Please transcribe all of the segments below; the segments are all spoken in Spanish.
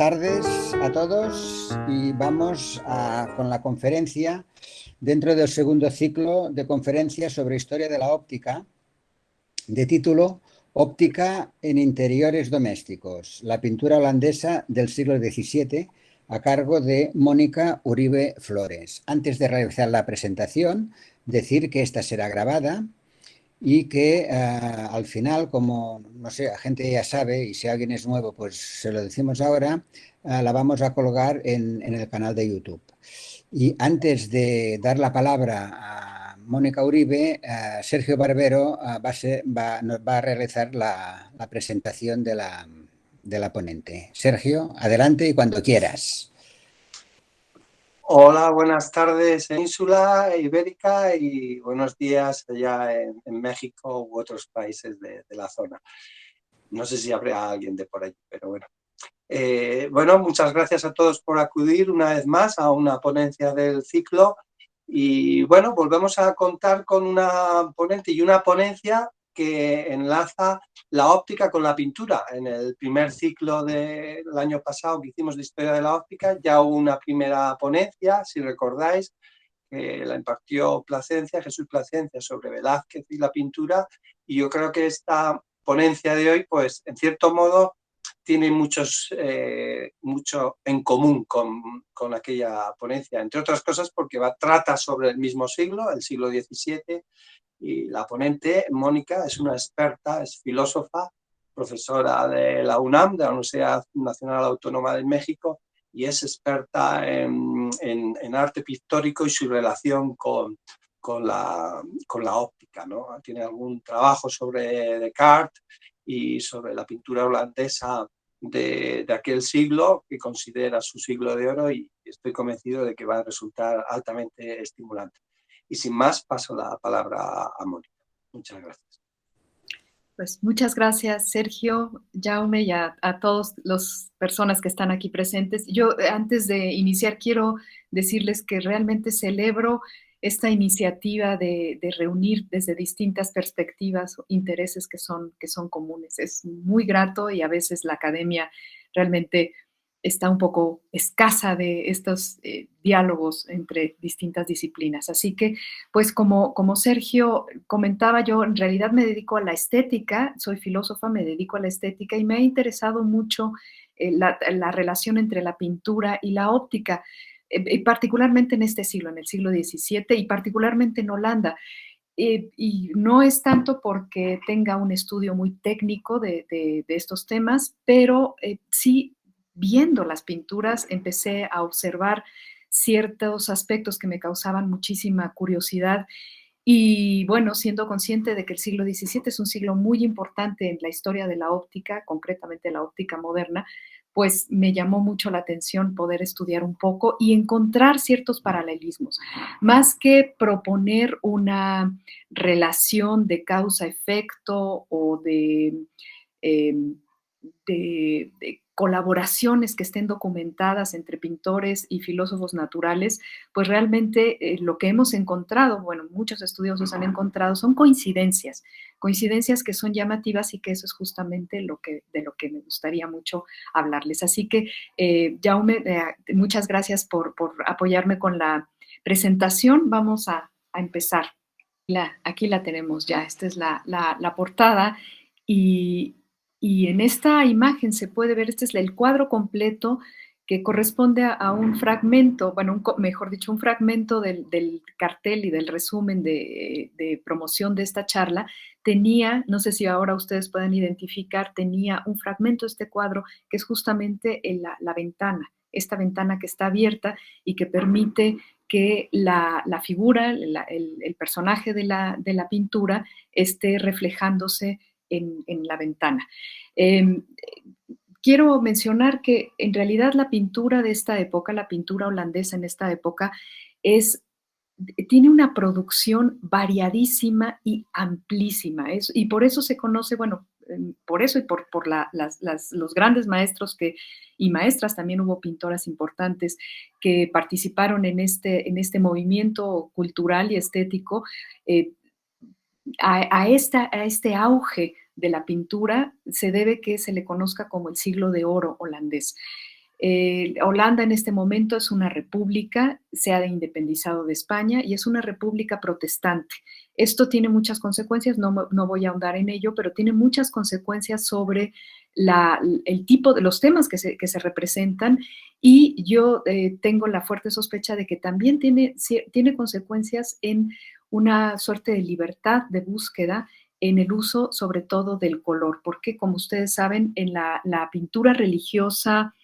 tardes a todos y vamos con la conferencia dentro del segundo ciclo de conferencias sobre historia de la óptica, de título Óptica en interiores domésticos, la pintura holandesa del siglo XVII, a cargo de Mónica Uribe Flores. Antes de realizar la presentación, decir que esta será grabada y que al final, como no sé, la gente ya sabe, y si alguien es nuevo, pues se lo decimos ahora, la vamos a colgar en el canal de YouTube. Y antes de dar la palabra a Mónica Uribe, Sergio Barbero nos va a realizar la presentación de la ponente. Sergio, adelante y cuando quieras. Hola, buenas tardes en Ínsula Ibérica y buenos días allá en México u otros países de la zona. No sé si habrá alguien de por allí, pero bueno. Bueno, muchas gracias a todos por acudir una vez más a una ponencia del ciclo y bueno, volvemos a contar con una ponente y una ponencia que enlaza la óptica con la pintura. En el primer ciclo del año pasado que hicimos de historia de la óptica ya hubo una primera ponencia, si recordáis, que la impartió Jesús Plasencia sobre Velázquez y la pintura, y yo creo que esta ponencia de hoy, pues en cierto modo, tiene mucho en común con aquella ponencia, entre otras cosas porque trata sobre el mismo siglo, el siglo XVII, y la ponente, Mónica, es una experta, es filósofa, profesora de la UNAM, de la Universidad Nacional Autónoma de México, y es experta en arte pictórico y su relación con la óptica, ¿no? Tiene algún trabajo sobre Descartes y sobre la pintura holandesa de aquel siglo, que considera su siglo de oro, y estoy convencido de que va a resultar altamente estimulante. Y sin más, paso la palabra a Mónica. Muchas gracias. Pues muchas gracias, Sergio, Jaume, y a todas las personas que están aquí presentes. Yo, antes de iniciar, quiero decirles que realmente celebro esta iniciativa de reunir desde distintas perspectivas o intereses que son comunes. Es muy grato y a veces la academia realmente está un poco escasa de estos diálogos entre distintas disciplinas. Así que, pues como Sergio comentaba, yo en realidad me dedico a la estética, soy filósofa, me dedico a la estética y me ha interesado mucho la relación entre la pintura y la óptica, particularmente en este siglo, en el siglo XVII y particularmente en Holanda. Y no es tanto porque tenga un estudio muy técnico de estos temas, pero sí, viendo las pinturas, empecé a observar ciertos aspectos que me causaban muchísima curiosidad. Y bueno, siendo consciente de que el siglo XVII es un siglo muy importante en la historia de la óptica, concretamente la óptica moderna, pues me llamó mucho la atención poder estudiar un poco y encontrar ciertos paralelismos. Más que proponer una relación de causa-efecto o eh, de colaboraciones que estén documentadas entre pintores y filósofos naturales, pues realmente lo que hemos encontrado, bueno, muchos estudiosos han encontrado, son coincidencias que son llamativas y que eso es justamente de lo que me gustaría mucho hablarles. Así que, Jaume, muchas gracias por apoyarme con la presentación. Vamos a empezar. Aquí la tenemos ya, esta es la portada y en esta imagen se puede ver, este es el cuadro completo que corresponde a un fragmento, bueno, mejor dicho, un fragmento del cartel y del resumen de promoción de esta charla. Tenía, no sé si ahora ustedes pueden identificar, tenía un fragmento de este cuadro que es justamente la ventana, esta ventana que está abierta y que permite que la figura, el personaje de la pintura esté reflejándose en la ventana. Quiero mencionar que en realidad la pintura de esta época, la pintura holandesa en esta época, tiene una producción variadísima y amplísima. Y por eso se conoce, bueno, por eso y por los grandes maestros y maestras, también hubo pintoras importantes que participaron en este movimiento cultural y estético, a este auge de la pintura se debe que se le conozca como el siglo de oro holandés. Holanda en este momento es una república, se ha independizado de España y es una república protestante. Esto tiene muchas consecuencias, no voy a ahondar en ello, pero tiene muchas consecuencias sobre el tipo de los temas que se representan, y yo tengo la fuerte sospecha de que también tiene consecuencias en una suerte de libertad de búsqueda en el uso sobre todo del color, porque como ustedes saben, en la pintura religiosa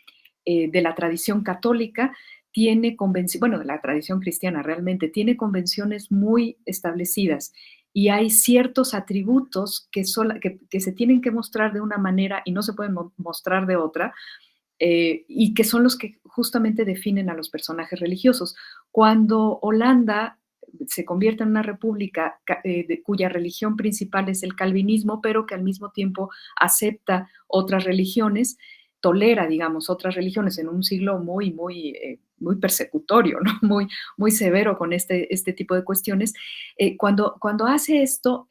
de la tradición católica tiene de la tradición cristiana realmente, tiene convenciones muy establecidas y hay ciertos atributos que se tienen que mostrar de una manera y no se pueden mostrar de otra, y que son los que justamente definen a los personajes religiosos. Cuando Holanda se convierte en una república cuya religión principal es el calvinismo, pero que al mismo tiempo acepta otras religiones, tolera, digamos, otras religiones en un siglo muy persecutorio, ¿no? Muy severo con este tipo de cuestiones. Cuando hace esto,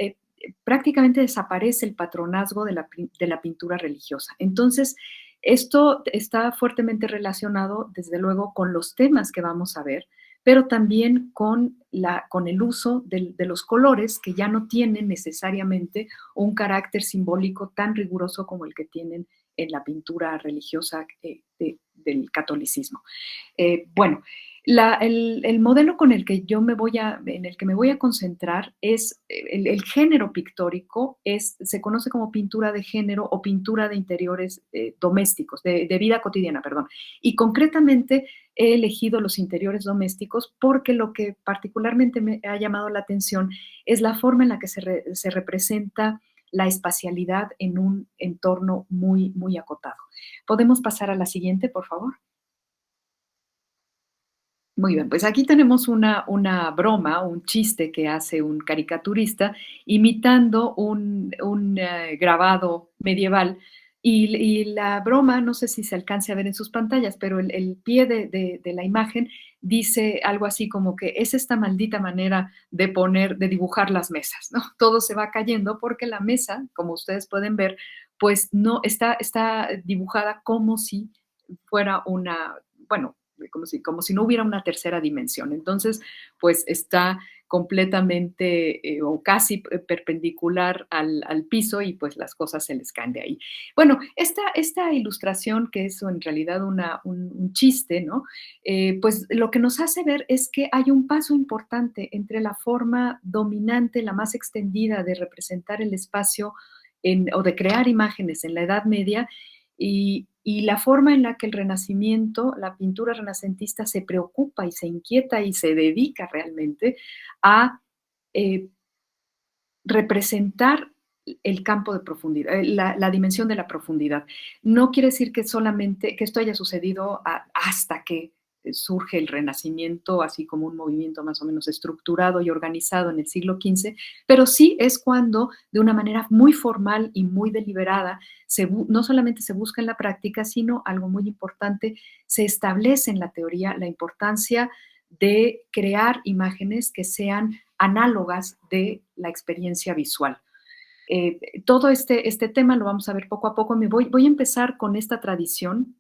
prácticamente desaparece el patronazgo de la pintura religiosa. Entonces, esto está fuertemente relacionado, desde luego, con los temas que vamos a ver, pero también con el uso de los colores, que ya no tienen necesariamente un carácter simbólico tan riguroso como el que tienen en la pintura religiosa del catolicismo. Bueno, el modelo en el que me voy a concentrar es el género pictórico, se conoce como pintura de género o pintura de interiores domésticos, de vida cotidiana, perdón. Y concretamente he elegido los interiores domésticos porque lo que particularmente me ha llamado la atención es la forma en la que se representa la espacialidad en un entorno muy acotado. ¿Podemos pasar a la siguiente, por favor? Muy bien, pues aquí tenemos una broma, un chiste que hace un caricaturista imitando un grabado medieval, y la broma, no sé si se alcance a ver en sus pantallas, pero el pie de la imagen dice algo así como que es esta maldita manera de dibujar las mesas, ¿no? Todo se va cayendo porque la mesa, como ustedes pueden ver, pues no está dibujada como si fuera bueno, como si no hubiera una tercera dimensión. Entonces, pues está completamente o casi perpendicular al piso, y pues las cosas se les caen de ahí. Bueno, esta ilustración, que es en realidad un chiste, ¿no? Pues lo que nos hace ver es que hay un paso importante entre la forma dominante, la más extendida de representar el espacio o de crear imágenes en la Edad Media, y la forma en la que el Renacimiento, la pintura renacentista, se preocupa y se inquieta y se dedica realmente a representar el campo de profundidad, la dimensión de la profundidad. No quiere decir que solamente que esto haya sucedido hasta que surge el Renacimiento, así como un movimiento más o menos estructurado y organizado en el siglo XV, pero sí es cuando, de una manera muy formal y muy deliberada, no solamente se busca en la práctica, sino algo muy importante, se establece en la teoría la importancia de crear imágenes que sean análogas de la experiencia visual. Todo este tema lo vamos a ver poco a poco. Voy a empezar con esta tradición,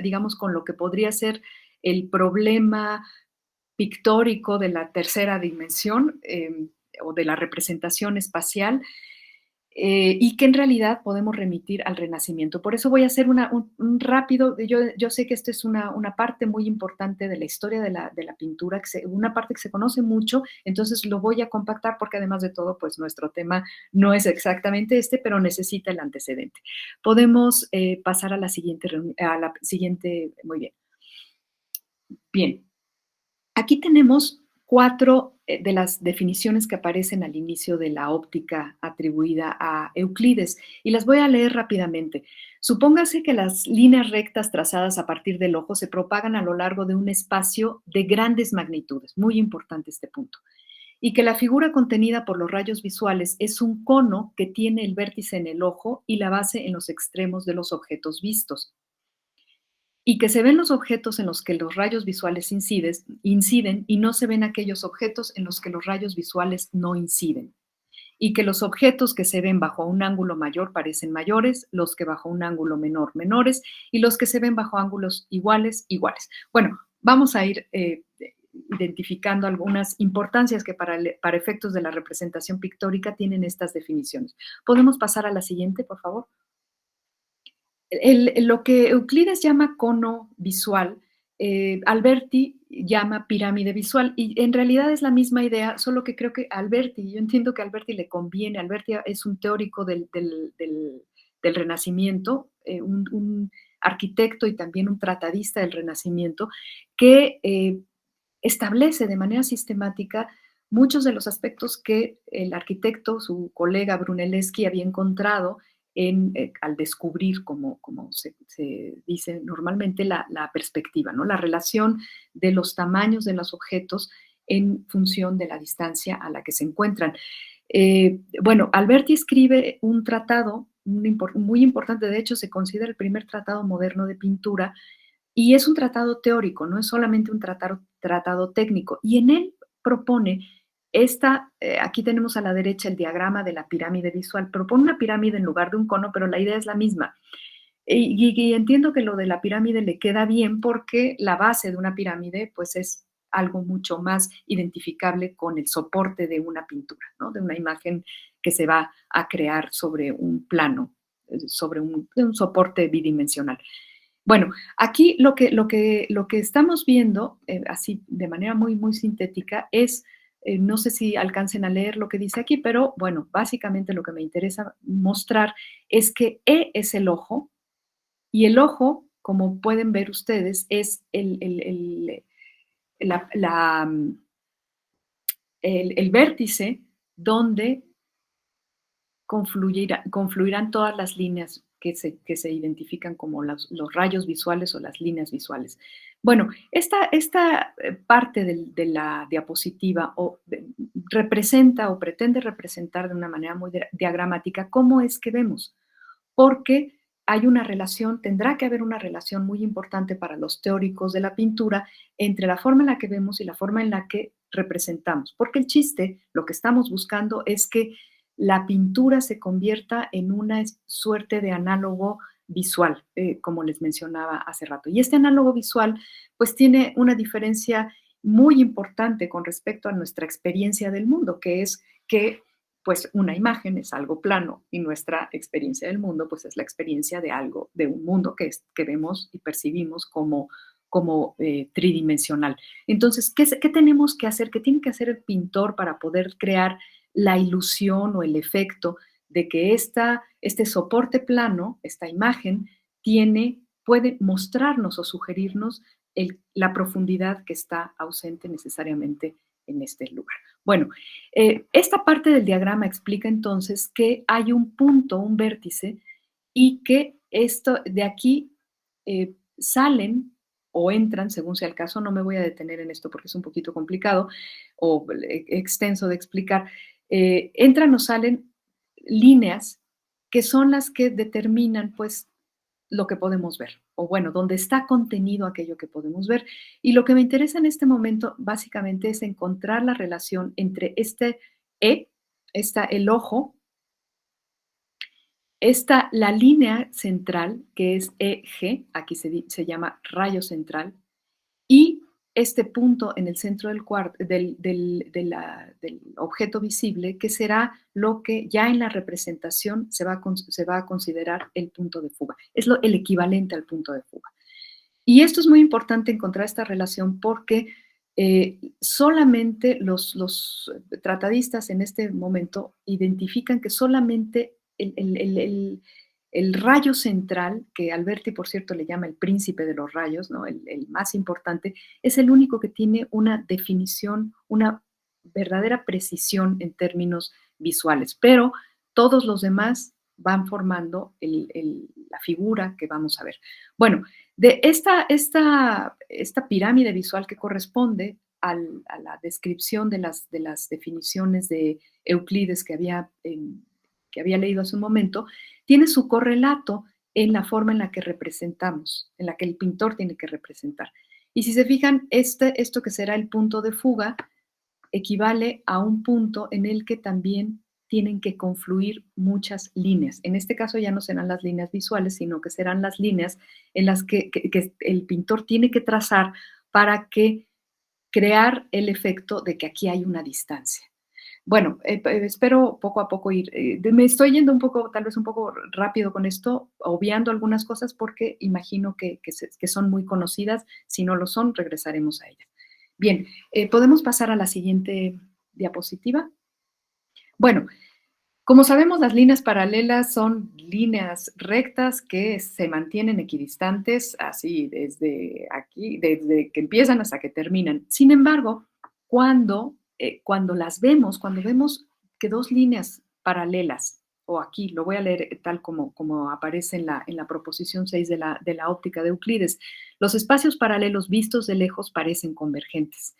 digamos, con lo que podría ser el problema pictórico de la tercera dimensión, o de la representación espacial, y que en realidad podemos remitir al Renacimiento. Por eso voy a hacer un rápido, yo sé que esto es una parte muy importante de la historia de la pintura, una parte que se conoce mucho, entonces lo voy a compactar porque, además de todo, pues nuestro tema no es exactamente pero necesita el antecedente. Podemos pasar a la siguiente, muy bien. Bien, aquí tenemos 4 de las definiciones que aparecen al inicio de la óptica atribuida a Euclides, y las voy a leer rápidamente. Supóngase que las líneas rectas trazadas a partir del ojo se propagan a lo largo de un espacio de grandes magnitudes, muy importante este punto, y que la figura contenida por los rayos visuales es un cono que tiene el vértice en el ojo y la base en los extremos de los objetos vistos, y que se ven los objetos en los que los rayos visuales inciden y no se ven aquellos objetos en los que los rayos visuales no inciden. y que los objetos que se ven bajo un ángulo mayor parecen mayores, los que bajo un ángulo menor, menores, y los que se ven bajo ángulos iguales, iguales. Bueno, vamos a ir identificando algunas importancias que para efectos de la representación pictórica tienen estas definiciones. ¿Podemos pasar a la siguiente, por favor? Lo que Euclides llama cono visual, Alberti llama pirámide visual, y en realidad es la misma idea, solo que creo que Alberti, yo entiendo que a Alberti le conviene, Alberti es un teórico del Renacimiento, un arquitecto y también un tratadista del Renacimiento, que establece de manera sistemática muchos de los aspectos que el arquitecto, su colega Brunelleschi, había encontrado al descubrir, como se dice normalmente, la perspectiva, ¿no? La relación de los tamaños de los objetos en función de la distancia a la que se encuentran. Bueno, Alberti escribe un tratado muy importante, de hecho se considera el primer tratado moderno de pintura, y es un tratado teórico, no es solamente un tratado técnico, y en él propone aquí tenemos a la derecha el diagrama de la pirámide visual, propone una pirámide en lugar de un cono, pero la idea es la misma. Y entiendo que lo de la pirámide le queda bien porque la base de una pirámide pues es algo mucho más identificable con el soporte de una pintura, ¿no? De una imagen que se va a crear sobre un plano, sobre un soporte bidimensional. Bueno, aquí lo que estamos viendo, así de manera muy, muy sintética, es, no sé si alcancen a leer lo que dice aquí, pero bueno, básicamente lo que me interesa mostrar es que E es el ojo, y el ojo, como pueden ver ustedes, es el vértice donde confluirán todas las líneas que se identifican como los rayos visuales o las líneas visuales. Bueno, esta parte de la diapositiva representa o pretende representar de una manera muy diagramática cómo es que vemos, porque hay una relación, tendrá que haber una relación muy importante para los teóricos de la pintura entre la forma en la que vemos y la forma en la que representamos, porque el chiste, lo que estamos buscando es que la pintura se convierta en una suerte de análogo visual, como les mencionaba hace rato. Y este análogo visual, pues tiene una diferencia muy importante con respecto a nuestra experiencia del mundo, que es que pues una imagen es algo plano y nuestra experiencia del mundo pues es la experiencia de algo, de un mundo que vemos y percibimos como tridimensional. Entonces, ¿qué tenemos que hacer? ¿Qué tiene que hacer el pintor para poder crear la ilusión o el efecto de que este soporte plano, esta imagen, puede mostrarnos o sugerirnos la profundidad que está ausente necesariamente en este lugar? Bueno, esta parte del diagrama explica entonces que hay un punto, un vértice, y que de aquí salen o entran, según sea el caso, no me voy a detener en esto porque es un poquito complicado o extenso de explicar, entran o salen líneas que son las que determinan pues lo que podemos ver, o bueno, donde está contenido aquello que podemos ver. Y lo que me interesa en este momento básicamente es encontrar la relación entre el ojo, la línea central, que es EG, aquí se llama rayo central, y este punto en el centro del objeto visible, que será lo que ya en la representación se va a considerar el punto de fuga. Es el equivalente al punto de fuga. Y esto es muy importante encontrar esta relación porque solamente los tratadistas en este momento identifican que solamente el rayo central, que Alberti, por cierto, le llama el príncipe de los rayos, ¿no? El más importante, es el único que tiene una definición, una verdadera precisión en términos visuales, pero todos los demás van formando la figura que vamos a ver. Bueno, de esta pirámide visual que corresponde a la descripción de las definiciones de Euclides que había leído hace un momento, tiene su correlato en la forma en la que representamos, en la que el pintor tiene que representar. Y si se fijan, esto que será el punto de fuga equivale a un punto en el que también tienen que confluir muchas líneas. En este caso ya no serán las líneas visuales, sino que serán las líneas en las que el pintor tiene que trazar para que crear el efecto de que aquí hay una distancia. Bueno, espero poco a poco ir. Me estoy yendo un poco, tal vez un poco rápido con esto, obviando algunas cosas porque imagino que son muy conocidas. Si no lo son, regresaremos a ellas. Bien, ¿podemos pasar a la siguiente diapositiva? Bueno, como sabemos, las líneas paralelas son líneas rectas que se mantienen equidistantes, así desde aquí, desde que empiezan hasta que terminan. Sin embargo, cuando las vemos, cuando vemos que dos líneas paralelas, o aquí lo voy a leer tal como aparece en la proposición 6 de la óptica de Euclides, los espacios paralelos vistos de lejos parecen convergentes.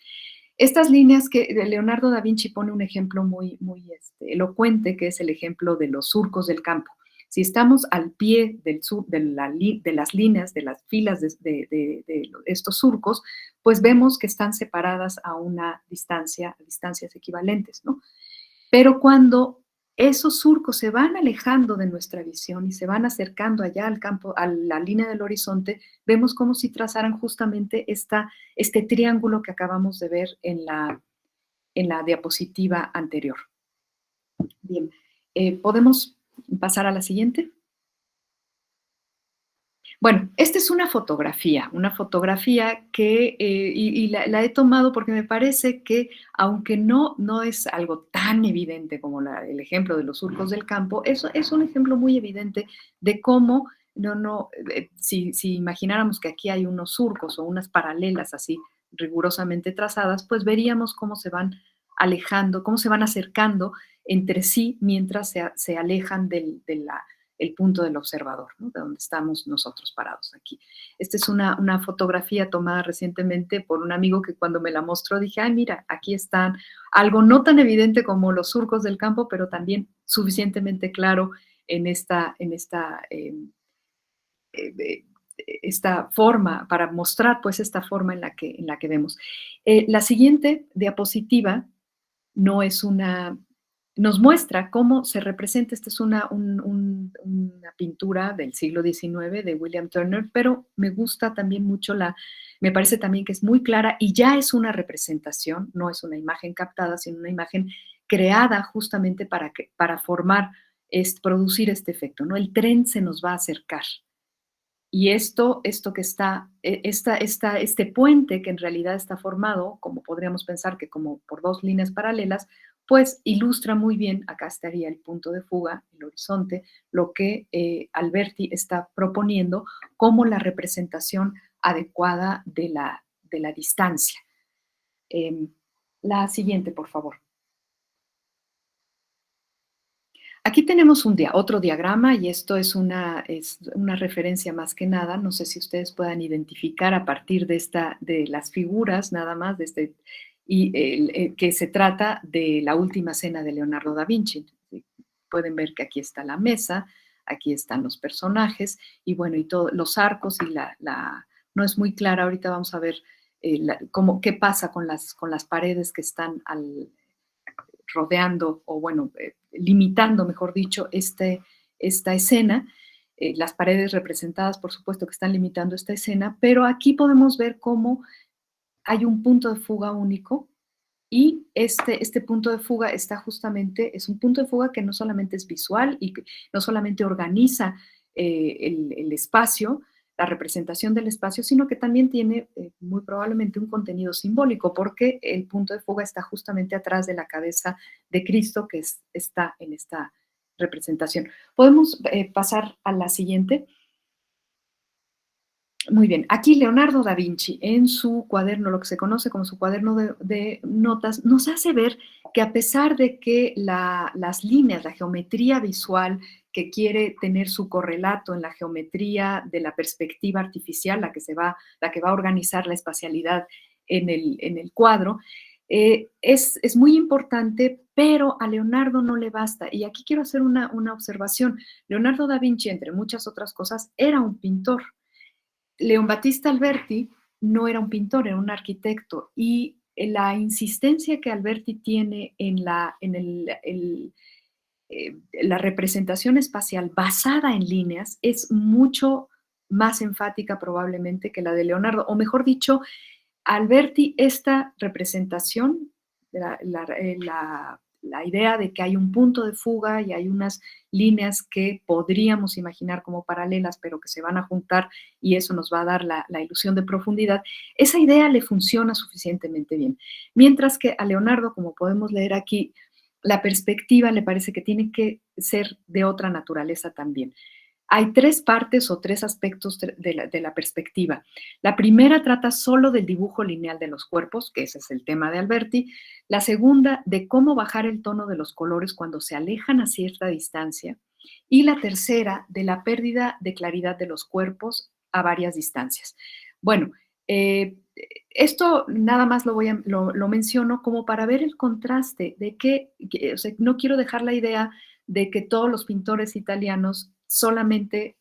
Estas líneas que Leonardo da Vinci pone un ejemplo muy elocuente, que es el ejemplo de los surcos del campo. Si estamos al pie de las líneas, de las filas de estos surcos, pues vemos que están separadas a una distancia, a distancias equivalentes, ¿no? Pero cuando esos surcos se van alejando de nuestra visión y se van acercando allá al campo, a la línea del horizonte, vemos como si trazaran justamente este triángulo que acabamos de ver en la diapositiva anterior. Bien, ¿podemos pasar a la siguiente? Bueno, esta es una fotografía que, y la he tomado porque me parece que, aunque no es algo tan evidente como el ejemplo de los surcos del campo, es un ejemplo muy evidente de cómo, si imagináramos que aquí hay unos surcos o unas paralelas así rigurosamente trazadas, pues veríamos cómo se van alejando, cómo se van acercando entre sí mientras se alejan el punto del observador, ¿no? De donde estamos nosotros parados aquí. Esta es una fotografía tomada recientemente por un amigo que cuando me la mostró dije, ay, mira, aquí están, algo no tan evidente como los surcos del campo, pero también suficientemente claro en esta forma, para mostrar pues esta forma en la que vemos. La siguiente diapositiva nos muestra cómo se representa. Esta es una pintura del siglo XIX de William Turner, pero me gusta también mucho me parece también que es muy clara y ya es una representación, no es una imagen captada, sino una imagen creada justamente para producir este efecto, ¿no? El tren se nos va a acercar. Y esto que está, este puente que en realidad está formado, como podríamos pensar que como por dos líneas paralelas, pues ilustra muy bien, acá estaría el punto de fuga, el horizonte, lo que Alberti está proponiendo como la representación adecuada de la distancia. La siguiente, por favor. Aquí tenemos otro diagrama y esto es una referencia más que nada. No sé si ustedes puedan identificar a partir de las figuras nada más, que se trata de la última cena de Leonardo da Vinci. Pueden ver que aquí está la mesa, aquí están los personajes y bueno, y todos los arcos y no es muy clara. Ahorita vamos a ver qué pasa con las paredes que están rodeando o bueno, limitando, mejor dicho, esta escena. Las paredes representadas, por supuesto, que están limitando esta escena, pero aquí podemos ver cómo hay un punto de fuga único y este punto de fuga es un punto de fuga que no solamente es visual y que no solamente organiza el espacio, la representación del espacio, sino que también tiene muy probablemente un contenido simbólico, porque el punto de fuga está justamente atrás de la cabeza de Cristo que está en esta representación. ¿Podemos pasar a la siguiente? Muy bien, aquí Leonardo da Vinci en su cuaderno, lo que se conoce como su cuaderno de notas, nos hace ver que a pesar de que las líneas, la geometría visual que quiere tener su correlato en la geometría de la perspectiva artificial, la que va a organizar la espacialidad en el cuadro, es muy importante, pero a Leonardo no le basta. Y aquí quiero hacer una observación. Leonardo da Vinci, entre muchas otras cosas, era un pintor. Leon Battista Alberti no era un pintor, era un arquitecto, y la insistencia que Alberti tiene en la representación espacial basada en líneas es mucho más enfática probablemente que la de Leonardo, o mejor dicho, Alberti, esta representación, la idea de que hay un punto de fuga y hay unas líneas que podríamos imaginar como paralelas, pero que se van a juntar y eso nos va a dar la ilusión de profundidad, esa idea le funciona suficientemente bien. Mientras que a Leonardo, como podemos leer aquí, la perspectiva le parece que tiene que ser de otra naturaleza también. Hay tres partes o tres aspectos de la perspectiva. La primera trata solo del dibujo lineal de los cuerpos, que ese es el tema de Alberti. La segunda, de cómo bajar el tono de los colores cuando se alejan a cierta distancia. Y la tercera, de la pérdida de claridad de los cuerpos a varias distancias. Bueno, esto nada más lo menciono como para ver el contraste de o sea, no quiero dejar la idea de que todos los pintores italianos solamente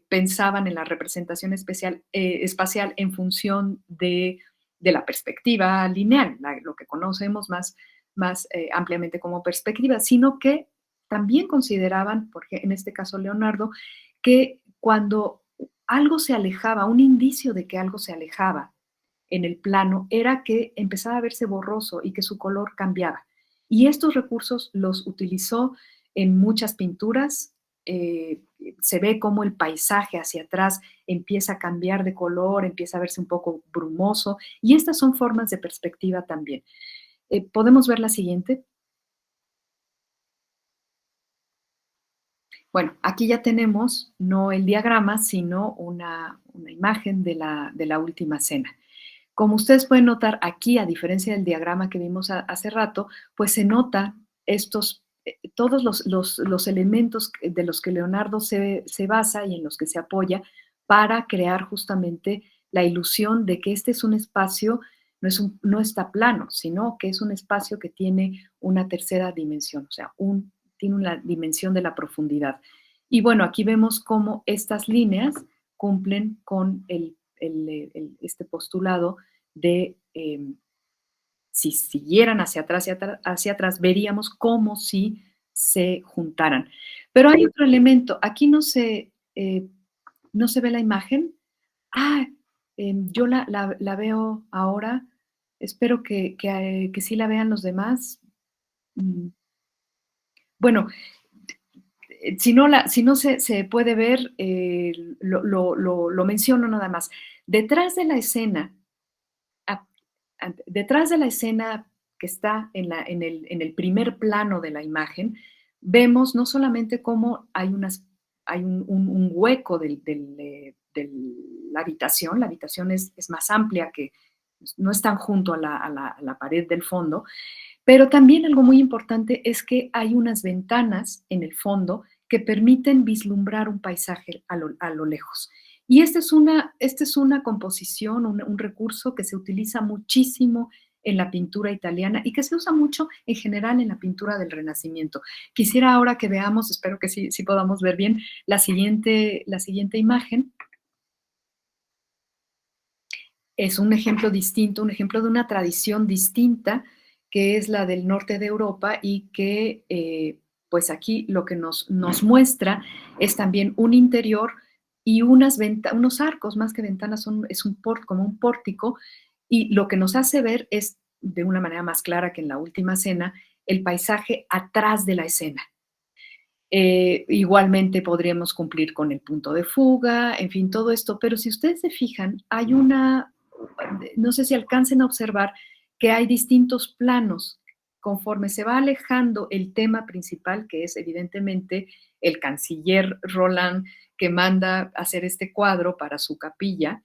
pensaban en la representación espacial en función de la perspectiva lineal, lo que conocemos más ampliamente como perspectiva, sino que también consideraban, porque en este caso Leonardo, que cuando algo se alejaba, un indicio de que algo se alejaba en el plano, era que empezaba a verse borroso y que su color cambiaba. Y estos recursos los utilizó en muchas pinturas. Se ve cómo el paisaje hacia atrás empieza a cambiar de color, empieza a verse un poco brumoso, y estas son formas de perspectiva también. ¿Podemos ver la siguiente? Bueno, aquí ya tenemos no el diagrama, sino una imagen de la última cena. Como ustedes pueden notar aquí, a diferencia del diagrama que vimos hace rato, pues se nota todos los elementos de los que Leonardo se basa y en los que se apoya para crear justamente la ilusión de que este es un espacio, no está plano, sino que es un espacio que tiene una tercera dimensión, o sea, tiene una dimensión de la profundidad. Y bueno, aquí vemos cómo estas líneas cumplen con este postulado de si siguieran hacia atrás, veríamos como si se juntaran. Pero hay otro elemento, aquí no se ve la imagen. Yo la veo ahora, espero que sí la vean los demás. Bueno, si no se puede ver, lo menciono nada más. Detrás de la escena que está en el primer plano de la imagen, vemos no solamente cómo hay un hueco de la habitación es más amplia, que no están junto a la pared del fondo, pero también algo muy importante es que hay unas ventanas en el fondo que permiten vislumbrar un paisaje a lo lejos. Y esta es una composición, un recurso que se utiliza muchísimo en la pintura italiana y que se usa mucho en general en la pintura del Renacimiento. Quisiera ahora que veamos, espero que sí podamos ver bien, la siguiente imagen. Es un ejemplo distinto, un ejemplo de una tradición distinta, que es la del norte de Europa y que pues aquí lo que nos muestra es también un interior y unos arcos, más que ventanas, como un pórtico, y lo que nos hace ver es, de una manera más clara que en la última cena, el paisaje atrás de la escena. Igualmente podríamos cumplir con el punto de fuga, en fin, todo esto, pero si ustedes se fijan, no sé si alcancen a observar que hay distintos planos conforme se va alejando el tema principal, que es evidentemente el canciller Roland, que manda hacer este cuadro para su capilla,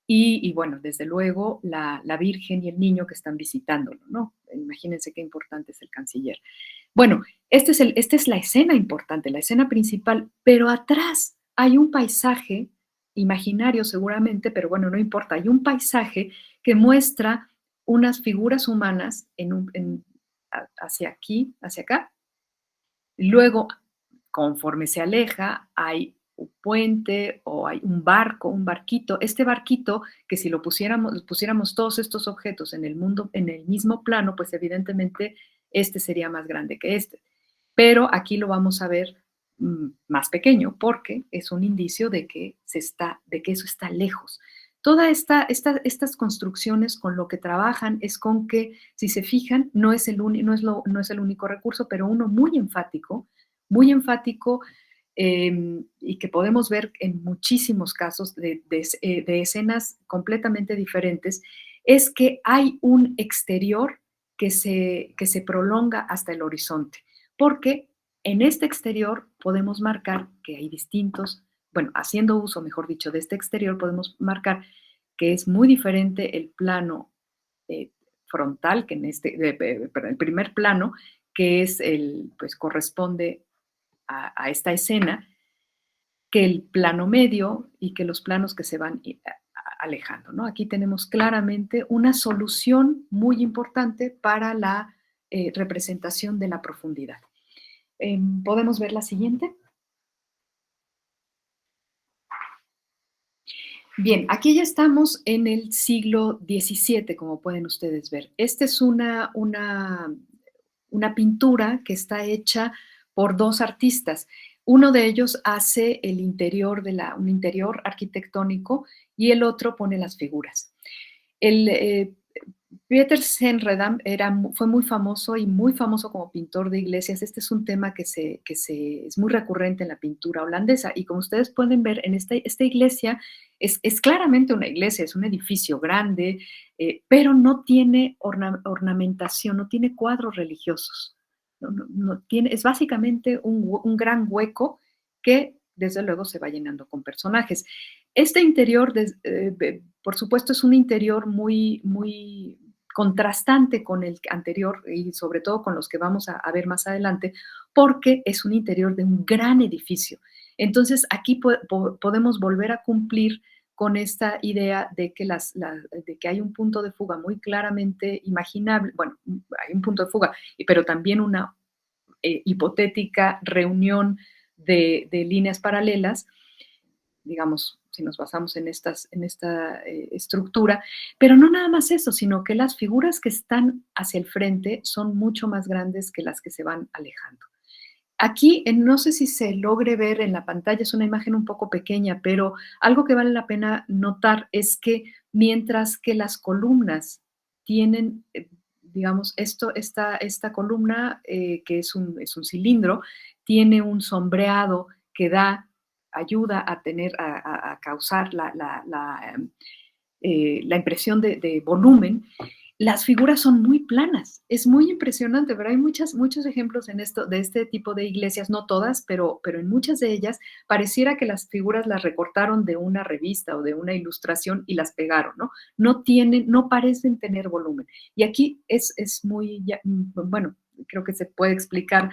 y bueno, desde luego la Virgen y el niño que están visitándolo, ¿no? Imagínense qué importante es el canciller. Bueno, esta es la escena importante, la escena principal, pero atrás hay un paisaje imaginario seguramente, pero bueno, no importa, hay un paisaje que muestra unas figuras humanas hacia aquí, hacia acá. Luego, conforme se aleja, hay un puente o hay un barco, un barquito. Este barquito, que si pusiéramos todos estos objetos en el mismo plano, pues evidentemente este sería más grande que este. pero aquí lo vamos a ver más pequeño porque es un indicio de que, eso está lejos. Todas estas construcciones con lo que trabajan es con que, si se fijan, no es el único recurso, pero uno muy enfático, y que podemos ver en muchísimos casos de escenas completamente diferentes, es que hay un exterior que se prolonga hasta el horizonte, porque en este exterior podemos marcar que hay haciendo uso, mejor dicho, de este exterior, podemos marcar que es muy diferente el plano frontal, que el primer plano, que es pues corresponde a esta escena, que el plano medio y que los planos que se van alejando, ¿no? Aquí tenemos claramente una solución muy importante para la representación de la profundidad. ¿Podemos ver la siguiente? Bien, aquí ya estamos en el siglo XVII, como pueden ustedes ver. Esta es una pintura que está hecha por dos artistas. Uno de ellos hace un interior arquitectónico y el otro pone las figuras. Pieter Senredam fue muy famoso y muy famoso como pintor de iglesias. Este es un tema que es muy recurrente en la pintura holandesa, y como ustedes pueden ver, en esta iglesia es claramente una iglesia, es un edificio grande, pero no tiene ornamentación, no tiene cuadros religiosos. Es básicamente un gran hueco que desde luego se va llenando con personajes. Este interior, por supuesto, es un interior muy, muy contrastante con el anterior y sobre todo con los que vamos a ver más adelante, porque es un interior de un gran edificio. Entonces, aquí podemos volver a cumplir con esta idea de que hay un punto de fuga muy claramente imaginable. Bueno, hay un punto de fuga, pero también una hipotética reunión de líneas paralelas, digamos, si nos basamos en esta estructura, pero no nada más eso, sino que las figuras que están hacia el frente son mucho más grandes que las que se van alejando. Aquí, no sé si se logre ver en la pantalla, es una imagen un poco pequeña, pero algo que vale la pena notar es que mientras que las columnas tienen, digamos, esta columna, que es un cilindro, tiene un sombreado que ayuda a causar la impresión de volumen. Las figuras son muy planas, es muy impresionante, pero hay muchos ejemplos de este tipo de iglesias, no todas, pero en muchas de ellas pareciera que las figuras las recortaron de una revista o de una ilustración y las pegaron, ¿no? No parecen tener volumen. Y aquí es muy, bueno, creo que se puede explicar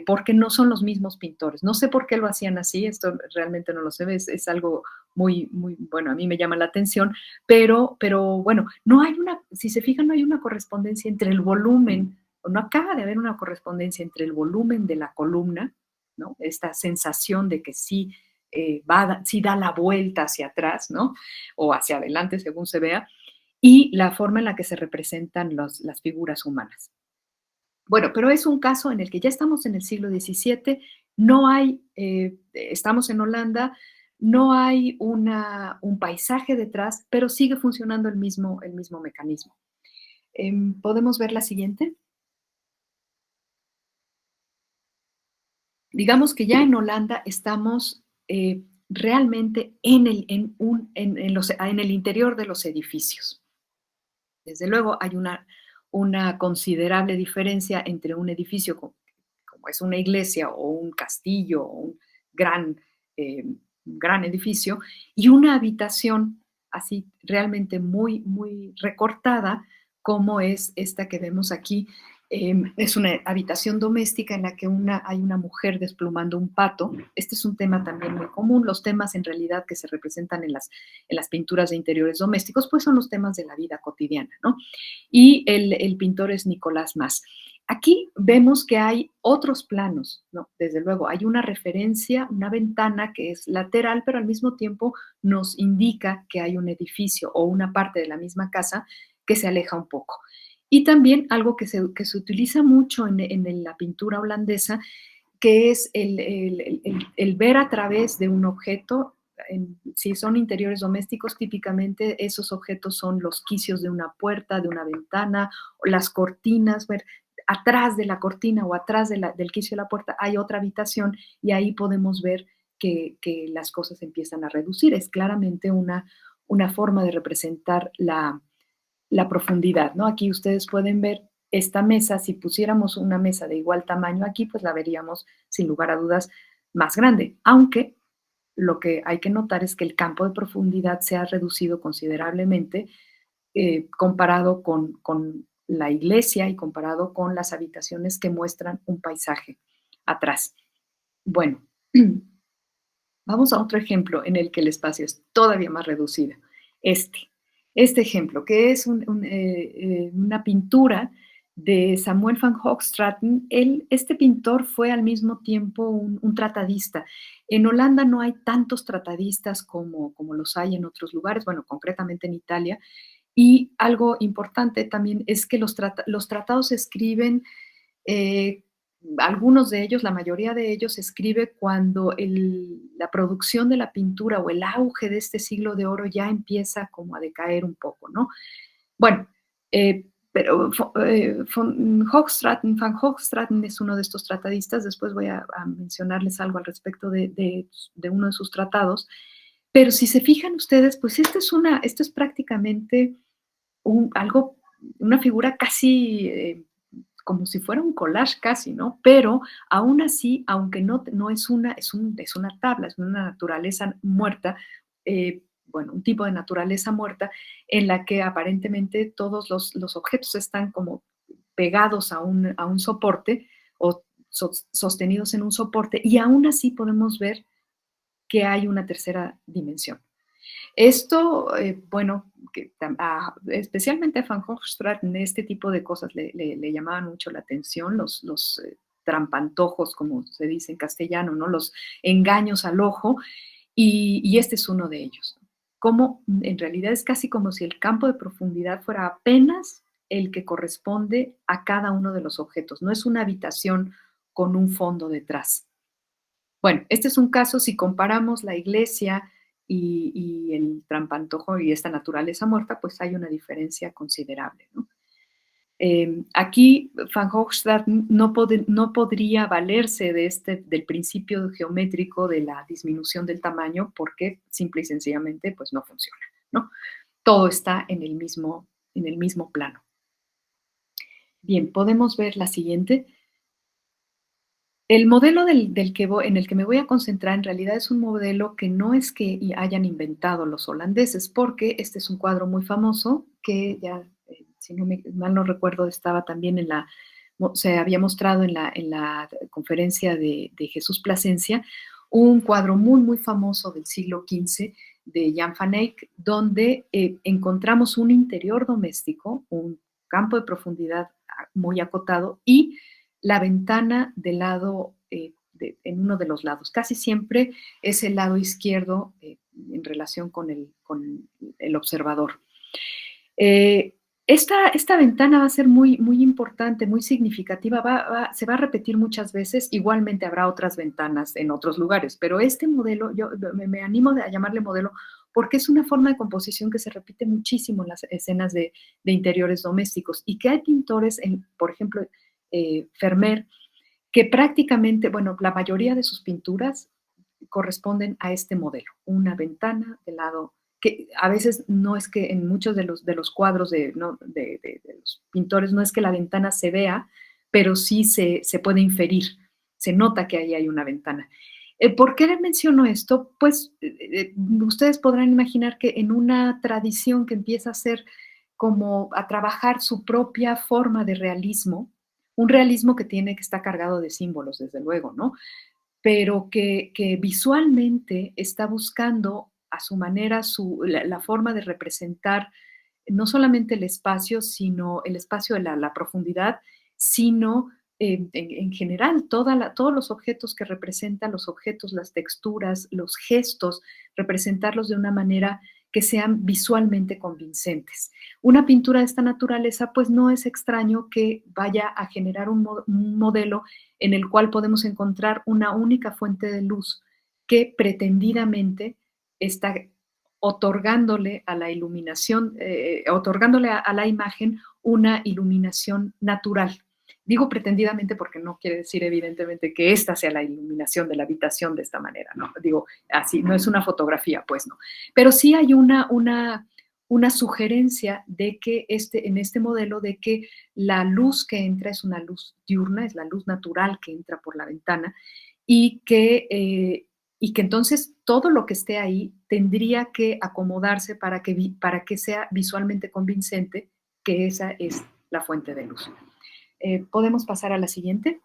porque no son los mismos pintores. No sé por qué lo hacían así, esto realmente no lo sé, es algo muy, muy, bueno, a mí me llama la atención, pero bueno, si se fijan, no hay una correspondencia entre el volumen, o no acaba de haber una correspondencia entre el volumen de la columna, ¿no? Esta sensación de que sí, sí da la vuelta hacia atrás, ¿no? O hacia adelante, según se vea, y la forma en la que se representan las figuras humanas. Bueno, pero es un caso en el que ya estamos en el siglo XVII, estamos en Holanda, no hay un paisaje detrás, pero sigue funcionando el mismo mecanismo. ¿Podemos ver la siguiente? Digamos que ya en Holanda estamos realmente en el interior de los edificios. Desde luego hay una considerable diferencia entre un edificio como es una iglesia o un castillo o un gran edificio y una habitación así realmente muy, muy recortada como es esta que vemos aquí. Es una habitación doméstica en la que hay una mujer desplumando un pato. Este es un tema también muy común. Los temas en realidad que se representan en las pinturas de interiores domésticos, pues son los temas de la vida cotidiana, ¿no? Y el pintor es Nicolás Mas. Aquí vemos que hay otros planos, ¿no? Desde luego, hay una referencia, una ventana que es lateral, pero al mismo tiempo nos indica que hay un edificio o una parte de la misma casa que se aleja un poco. Y también algo que se utiliza mucho en la pintura holandesa, que es el ver a través de un objeto. Si son interiores domésticos, típicamente esos objetos son los quicios de una puerta, de una ventana, o las cortinas, ver atrás de la cortina o atrás del quicio de la puerta hay otra habitación y ahí podemos ver que las cosas empiezan a reducir. Es claramente una forma de representar la profundidad, ¿no? Aquí ustedes pueden ver esta mesa. Si pusiéramos una mesa de igual tamaño aquí, pues la veríamos sin lugar a dudas más grande, aunque lo que hay que notar es que el campo de profundidad se ha reducido considerablemente comparado con la iglesia y comparado con las habitaciones que muestran un paisaje atrás. Bueno, vamos a otro ejemplo en el que el espacio es todavía más reducido. Este ejemplo, que es una pintura de Samuel van Hoogstraten. Este pintor fue al mismo tiempo un tratadista. En Holanda no hay tantos tratadistas como los hay en otros lugares, bueno, concretamente en Italia. Y algo importante también es que los tratados se escriben, algunos de ellos, la mayoría de ellos, se escribe cuando la producción de la pintura o el auge de este siglo de oro ya empieza como a decaer un poco, ¿no? Bueno, pero van Hoogstraten es uno de estos tratadistas. Después voy a mencionarles algo al respecto de uno de sus tratados. Pero si se fijan ustedes, pues esto es prácticamente una figura casi como si fuera un collage casi, ¿no? Pero aún así, aunque no es una tabla, es una naturaleza muerta, bueno, un tipo de naturaleza muerta en la que aparentemente todos los objetos están como pegados a un soporte o sostenidos en un soporte, y aún así podemos ver que hay una tercera dimensión. Esto, bueno, especialmente a Van Hoogstraten, este tipo de cosas le llamaban mucho la atención, los trampantojos, como se dice en castellano, ¿no? Los engaños al ojo, y este es uno de ellos. Como en realidad es casi como si el campo de profundidad fuera apenas el que corresponde a cada uno de los objetos, no es una habitación con un fondo detrás. Bueno, este es un caso. Si comparamos la iglesia y el trampantojo y esta naturaleza muerta, pues hay una diferencia considerable, ¿no? Aquí Van Hoogstraten no podría valerse del principio geométrico de la disminución del tamaño, porque simple y sencillamente pues no funciona, ¿no? Todo está en el mismo plano. Bien, podemos ver la siguiente. El modelo en el que me voy a concentrar en realidad es un modelo que no es que hayan inventado los holandeses, porque este es un cuadro muy famoso que ya, si mal no recuerdo, estaba también se había mostrado en la conferencia de Jesús Plasencia, un cuadro muy, muy famoso del siglo XV de Jan van Eyck, donde encontramos un interior doméstico, un campo de profundidad muy acotado y la ventana del lado, en uno de los lados. Casi siempre es el lado izquierdo en relación con el observador. Esta ventana va a ser muy, muy importante, muy significativa, se va a repetir muchas veces. Igualmente habrá otras ventanas en otros lugares, pero este modelo, yo me animo a llamarle modelo porque es una forma de composición que se repite muchísimo en las escenas de interiores domésticos, y que hay pintores, por ejemplo, Vermeer, que prácticamente, bueno, la mayoría de sus pinturas corresponden a este modelo, una ventana de lado, que a veces no es que en muchos de los cuadros de los pintores no es que la ventana se vea, pero sí se puede inferir, se nota que ahí hay una ventana. ¿Por qué les menciono esto? Pues ustedes podrán imaginar que en una tradición que empieza a ser como a trabajar su propia forma de realismo, un realismo que está cargado de símbolos, desde luego, ¿no? Pero que visualmente está buscando a su manera la forma de representar no solamente el espacio, sino el espacio de la profundidad, sino en general todos los objetos que representan, los objetos, las texturas, los gestos, representarlos de una manera que sean visualmente convincentes. Una pintura de esta naturaleza, pues no es extraño que vaya a generar un modelo en el cual podemos encontrar una única fuente de luz que pretendidamente está otorgándole a la iluminación, otorgándole a la imagen una iluminación natural. Digo pretendidamente porque no quiere decir evidentemente que esta sea la iluminación de la habitación de esta manera, ¿no? Digo, así, no es una fotografía, pues no. Pero sí hay una sugerencia de que en este modelo de que la luz que entra es una luz diurna, es la luz natural que entra por la ventana y que entonces todo lo que esté ahí tendría que acomodarse para que sea visualmente convincente que esa es la fuente de luz. ¿Podemos pasar a la siguiente?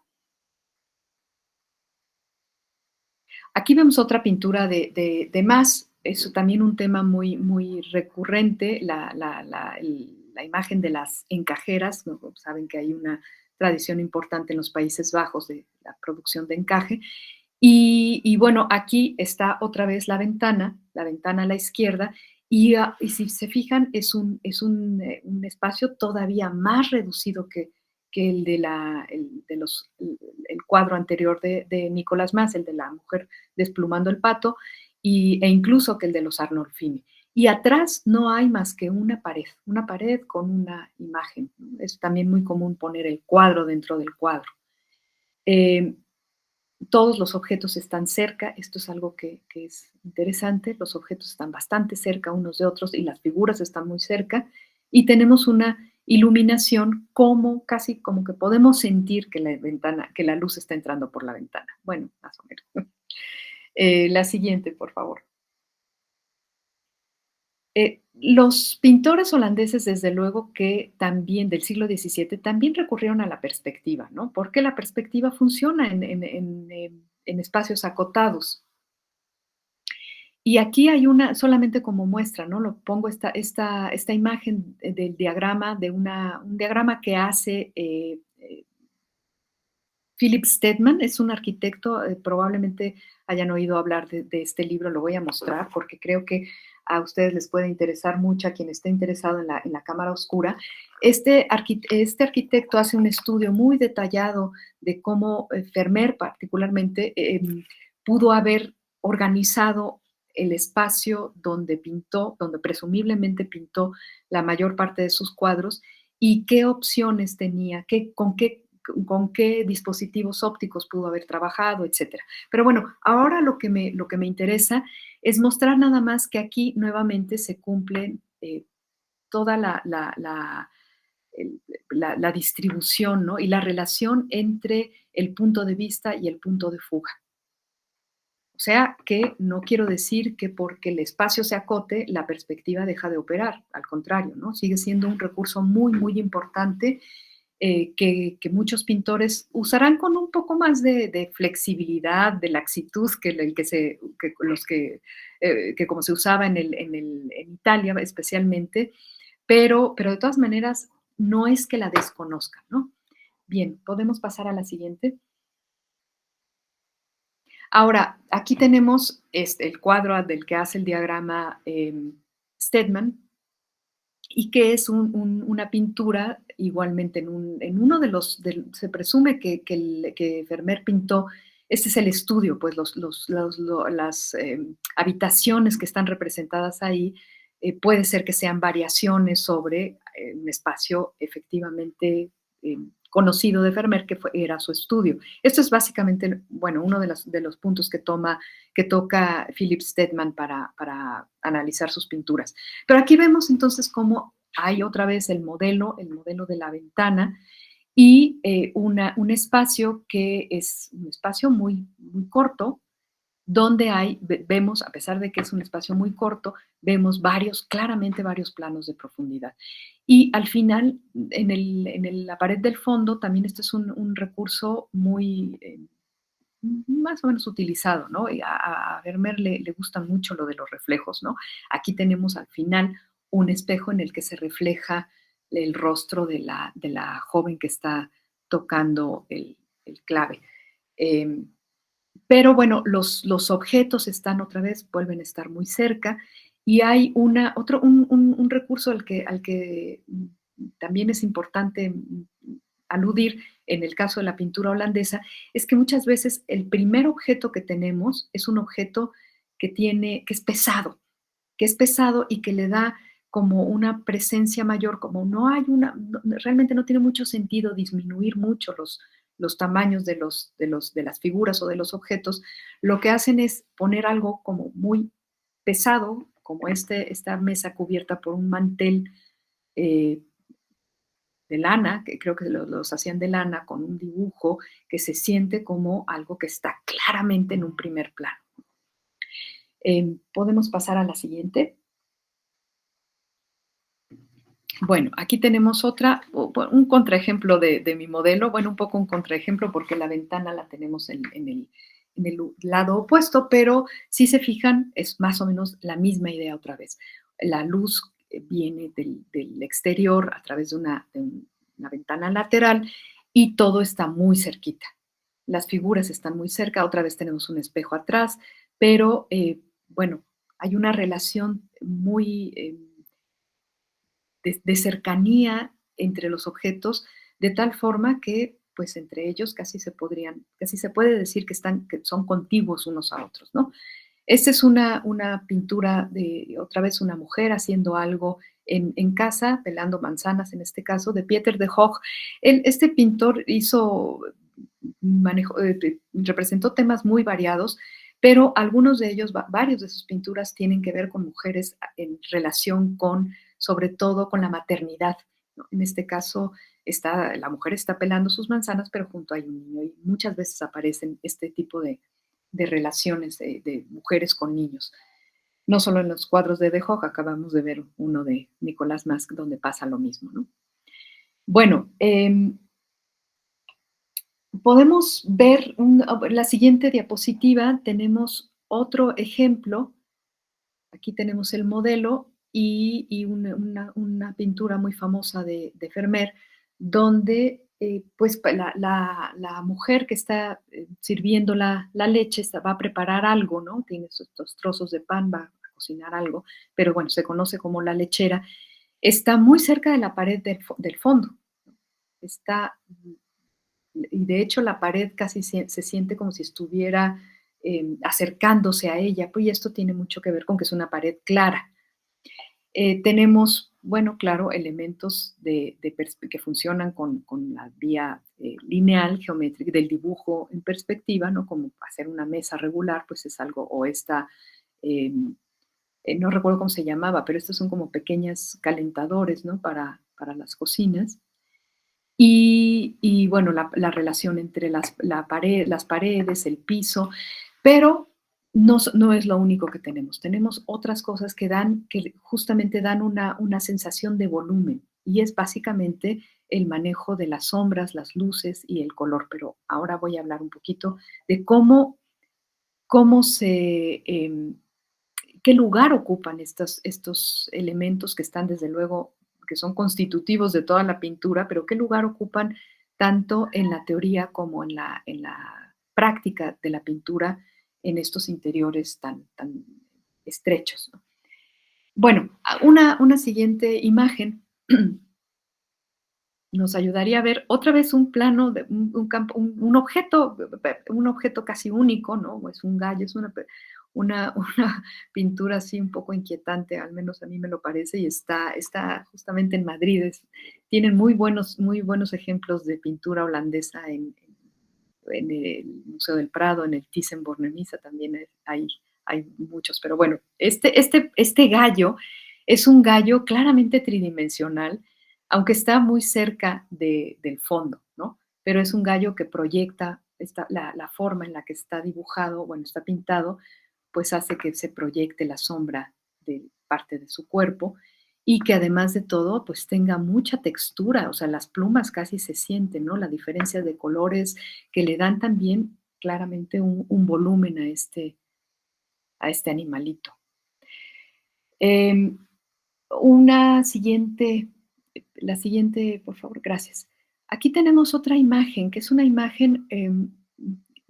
Aquí vemos otra pintura de Mas, es también un tema muy, muy recurrente, la imagen de las encajeras, ¿no? Saben que hay una tradición importante en los Países Bajos de la producción de encaje. Y bueno, aquí está otra vez la ventana a la izquierda, y si se fijan, es un espacio todavía más reducido que el cuadro anterior de Nicolás Mas, el de la mujer desplumando el pato, e incluso que el de los Arnolfini. Y atrás no hay más que una pared con una imagen. Es también muy común poner el cuadro dentro del cuadro. Todos los objetos están cerca, esto es algo que es interesante, los objetos están bastante cerca unos de otros y las figuras están muy cerca, y tenemos una iluminación casi como que podemos sentir que la luz está entrando por la ventana. Bueno, más o menos. La siguiente, por favor. Los pintores holandeses, desde luego que también del siglo XVII, también recurrieron a la perspectiva, ¿no? Porque la perspectiva funciona en espacios acotados. Y aquí hay solamente como muestra, ¿no? Lo pongo esta imagen del diagrama, un diagrama que hace Philip Stedman, es un arquitecto, probablemente hayan oído hablar de este libro, lo voy a mostrar porque creo que a ustedes les puede interesar mucho, a quien esté interesado en la cámara oscura. Este arquitecto hace un estudio muy detallado de cómo Vermeer particularmente pudo haber organizado el espacio donde presumiblemente pintó la mayor parte de sus cuadros, y qué opciones tenía, con qué dispositivos ópticos pudo haber trabajado, etcétera. Pero bueno, ahora lo que me interesa es mostrar nada más que aquí nuevamente se cumple toda la distribución, ¿no? Y la relación entre el punto de vista y el punto de fuga. O sea que no quiero decir que porque el espacio se acote, la perspectiva deja de operar, al contrario, ¿no? Sigue siendo un recurso muy, muy importante que muchos pintores usarán con un poco más de flexibilidad, de laxitud que como se usaba en Italia especialmente, pero de todas maneras no es que la desconozcan, ¿no? Bien, podemos pasar a la siguiente. Ahora, aquí tenemos el cuadro del que hace el diagrama Stedman, y que es una pintura igualmente en uno de se presume que Vermeer pintó. Este es el estudio, pues las habitaciones que están representadas ahí, puede ser que sean variaciones sobre un espacio efectivamente conocido de Vermeer, que era su estudio. Esto es básicamente, bueno, uno de los puntos que toca Philip Stedman para analizar sus pinturas. Pero aquí vemos entonces cómo hay otra vez el modelo de la ventana, y un espacio que es un espacio muy, muy corto, donde vemos, a pesar de que es un espacio muy corto, vemos claramente varios planos de profundidad. Y al final, en la pared del fondo, también este es un recurso muy más o menos utilizado, ¿no? Y a Vermeer le gusta mucho lo de los reflejos, ¿no? Aquí tenemos al final un espejo en el que se refleja el rostro de la joven que está tocando el clave. Pero bueno, los objetos vuelven a estar muy cerca, Y hay un recurso al que también es importante aludir en el caso de la pintura holandesa, es que muchas veces el primer objeto que tenemos es un objeto que es pesado y que le da como una presencia mayor, como no hay realmente no tiene mucho sentido disminuir mucho los tamaños de las figuras o de los objetos. Lo que hacen es poner algo como muy pesado, como esta mesa cubierta por un mantel eh, de lana, que creo que los hacían de lana, con un dibujo que se siente como algo que está claramente en un primer plano. Podemos pasar a la siguiente. Bueno, aquí tenemos un contraejemplo de mi modelo, bueno, un poco un contraejemplo porque la ventana la tenemos en el lado opuesto, pero si se fijan es más o menos la misma idea otra vez. La luz viene del exterior a través de una ventana lateral y todo está muy cerquita. Las figuras están muy cerca, otra vez tenemos un espejo atrás, pero bueno, hay una relación muy de cercanía entre los objetos, de tal forma que, pues, entre ellos casi se puede decir que son contiguos unos a otros, ¿no? Esta es una pintura de, otra vez, una mujer haciendo algo en casa, pelando manzanas, en este caso, de Pieter de Hoogh. Este pintor representó temas muy variados, pero algunos de ellos, varios de sus pinturas tienen que ver con mujeres en relación sobre todo con la maternidad, ¿no? En este caso, la mujer está pelando sus manzanas, pero junto hay un niño, y muchas veces aparecen este tipo de relaciones de mujeres con niños. No solo en los cuadros de Hoogh, acabamos de ver uno de Nicolas Mask donde pasa lo mismo, ¿no? Bueno, podemos ver la siguiente diapositiva, tenemos otro ejemplo. Aquí tenemos el modelo y una pintura muy famosa de Vermeer, donde pues la mujer que está sirviendo la leche va a preparar algo, ¿no? Tiene estos trozos de pan, va a cocinar algo, pero bueno, se conoce como la lechera. Está muy cerca de la pared del fondo. Está, y de hecho la pared casi se siente como si estuviera acercándose a ella, pues, y esto tiene mucho que ver con que es una pared clara. Tenemos, bueno, claro, elementos que funcionan con la vía lineal, geométrica, del dibujo en perspectiva, ¿no? Como hacer una mesa regular, pues es algo, o no recuerdo cómo se llamaba, pero estos son como pequeños calentadores, ¿no? Para las cocinas. Y bueno, la relación entre las paredes, el piso, pero no es lo único que tenemos. Tenemos otras cosas que justamente dan una sensación de volumen, y es básicamente el manejo de las sombras, las luces y el color. Pero ahora voy a hablar un poquito de qué lugar ocupan estos elementos que están, desde luego, que son constitutivos de toda la pintura, pero qué lugar ocupan tanto en la teoría como en la práctica de la pintura en estos interiores tan estrechos, ¿no? Bueno, una siguiente imagen nos ayudaría a ver otra vez un plano, un objeto casi único, ¿no? Es un gallo, es una pintura así un poco inquietante, al menos a mí me lo parece, y está justamente en Madrid. Tienen muy buenos ejemplos de pintura holandesa en el Museo del Prado, en el Thyssen-Bornemisza también hay muchos, pero bueno, este gallo es un gallo claramente tridimensional, aunque está muy cerca del fondo, ¿no? Pero es un gallo que proyecta la forma en la que está dibujado, bueno, está pintado, pues hace que se proyecte la sombra de parte de su cuerpo, y que además de todo, pues tenga mucha textura, o sea, las plumas casi se sienten, ¿no? La diferencia de colores que le dan también claramente un volumen a este animalito. La siguiente, por favor, gracias. Aquí tenemos otra imagen, que es una imagen,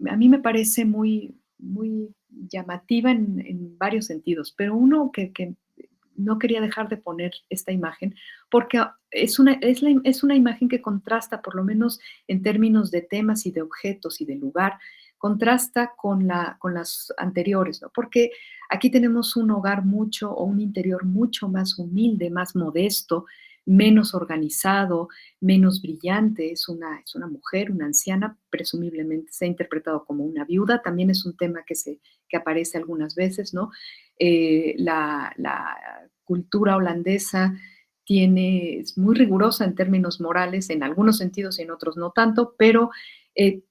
a mí me parece muy, muy llamativa en varios sentidos, pero uno que no quería dejar de poner esta imagen porque es una imagen que contrasta, por lo menos en términos de temas y de objetos y de lugar, contrasta con las anteriores, ¿no? Porque aquí tenemos un hogar o un interior mucho más humilde, más modesto, menos organizado, menos brillante. Es una mujer, una anciana, presumiblemente se ha interpretado como una viuda, también es un tema que aparece algunas veces, ¿no? La cultura holandesa es muy rigurosa en términos morales, en algunos sentidos y en otros no tanto, pero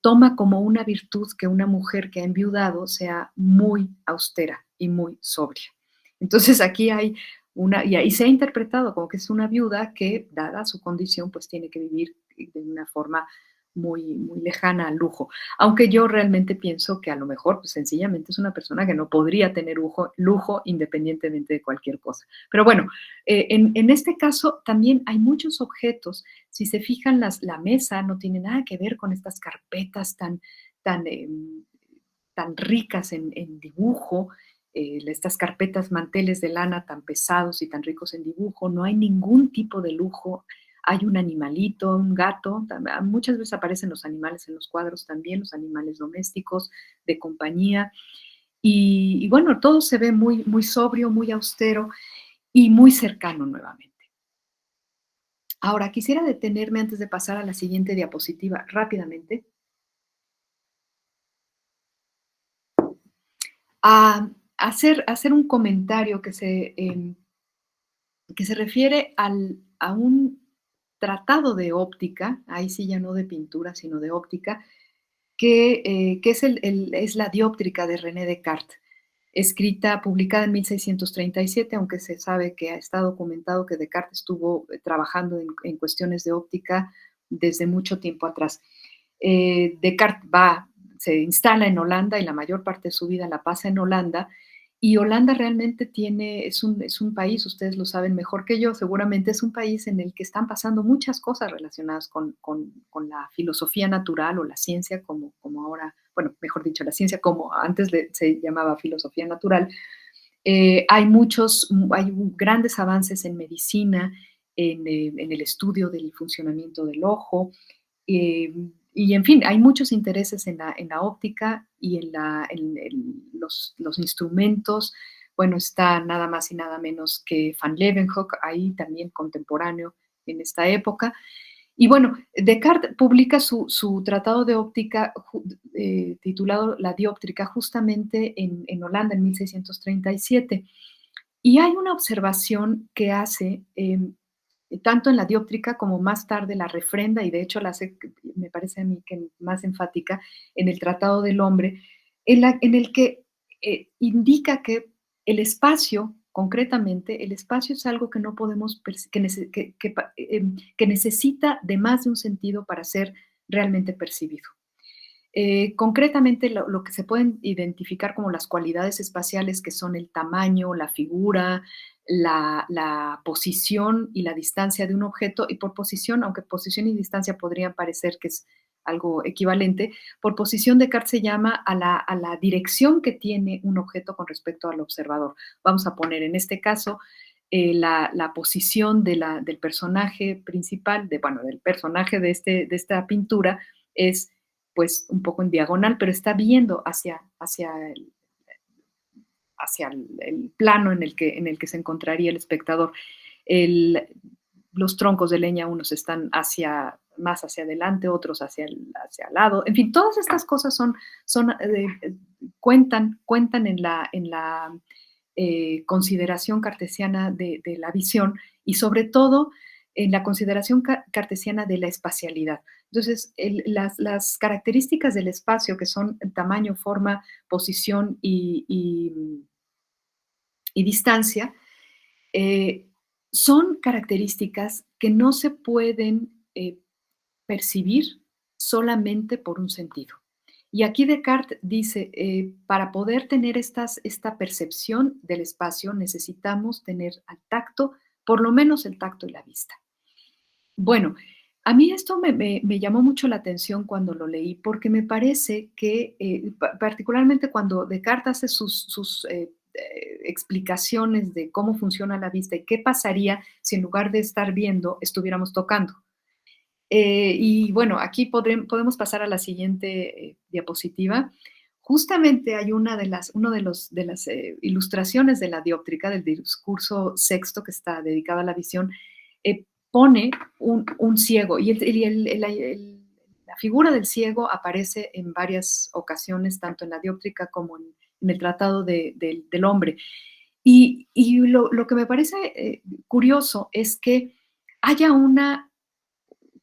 toma como una virtud que una mujer que ha enviudado sea muy austera y muy sobria. Entonces aquí hay y ahí se ha interpretado como que es una viuda que, dada su condición, pues tiene que vivir de una forma muy, muy lejana al lujo. Aunque yo realmente pienso que a lo mejor, pues sencillamente es una persona que no podría tener lujo independientemente de cualquier cosa. Pero bueno, en este caso también hay muchos objetos. Si se fijan, la mesa no tiene nada que ver con estas carpetas tan, tan ricas en dibujo, estas carpetas, manteles de lana tan pesados y tan ricos en dibujo. No hay ningún tipo de lujo. Hay un animalito, un gato, muchas veces aparecen los animales en los cuadros también, los animales domésticos, de compañía. Y bueno, todo se ve muy, muy sobrio, muy austero y muy cercano nuevamente. Ahora, quisiera detenerme antes de pasar a la siguiente diapositiva rápidamente a hacer un comentario que se refiere a un tratado de óptica, ahí sí ya no de pintura, sino de óptica, que es la dióptrica de René Descartes, publicada en 1637, aunque se sabe que está documentado que Descartes estuvo trabajando en cuestiones de óptica desde mucho tiempo atrás. Descartes se instala en Holanda y la mayor parte de su vida la pasa en Holanda. Y Holanda realmente es un país, ustedes lo saben mejor que yo, seguramente es un país en el que están pasando muchas cosas relacionadas con la filosofía natural o la ciencia, como ahora, bueno, mejor dicho, la ciencia como antes se llamaba filosofía natural. Hay grandes avances en medicina, en el estudio del funcionamiento del ojo, y en fin, hay muchos intereses en la óptica y en los instrumentos. Bueno, está nada más y nada menos que Van Leeuwenhoek, ahí también contemporáneo en esta época. Y bueno, Descartes publica su tratado de óptica titulado La dióptrica justamente en Holanda en 1637. Y hay una observación que hace tanto en la dióptrica como más tarde la refrenda, y de hecho la hace, me parece a mí que más enfática, en el Tratado del Hombre, en el que indica que el espacio, concretamente, el espacio es algo que no podemos, que necesita de más de un sentido para ser realmente percibido. Concretamente, lo que se pueden identificar como las cualidades espaciales, que son el tamaño, la figura, la posición y la distancia de un objeto, y por posición, aunque posición y distancia podrían parecer que es algo equivalente, por posición Descartes se llama a la dirección que tiene un objeto con respecto al observador. Vamos a poner en este caso la posición del personaje principal, del personaje de esta pintura es pues un poco en diagonal, pero está viendo hacia el plano en el que se encontraría el espectador. Los troncos de leña, unos están más hacia adelante, otros hacia el lado. En fin, todas estas cosas cuentan en la consideración cartesiana de la visión, y sobre todo en la consideración cartesiana de la espacialidad. Entonces, las características del espacio, que son tamaño, forma, posición y distancia, son características que no se pueden percibir solamente por un sentido. Y aquí Descartes dice, para poder tener esta percepción del espacio necesitamos tener al tacto, por lo menos el tacto y la vista. Bueno, a mí esto me llamó mucho la atención cuando lo leí, porque me parece que, particularmente cuando Descartes hace sus explicaciones de cómo funciona la vista y qué pasaría si en lugar de estar viendo estuviéramos tocando. Y bueno, aquí podemos pasar a la siguiente diapositiva. Justamente hay una de las ilustraciones de la dióptrica, del discurso sexto que está dedicado a la visión, pone un ciego y la figura del ciego aparece en varias ocasiones, tanto en la dióptrica como en el Tratado del Hombre. Y lo que me parece curioso es que haya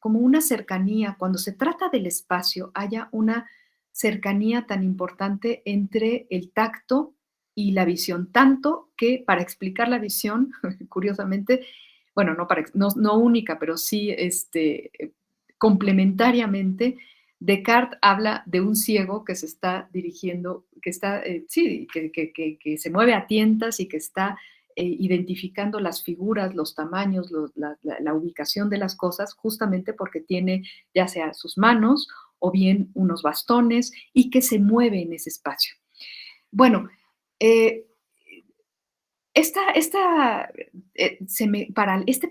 como una cercanía, cuando se trata del espacio, haya una cercanía tan importante entre el tacto y la visión, tanto que para explicar la visión, curiosamente, bueno, no única, pero sí complementariamente, Descartes habla de un ciego que se está dirigiendo, que se mueve a tientas y que está identificando las figuras, los tamaños, la ubicación de las cosas, justamente porque tiene ya sea sus manos o bien unos bastones y que se mueve en ese espacio. Bueno, este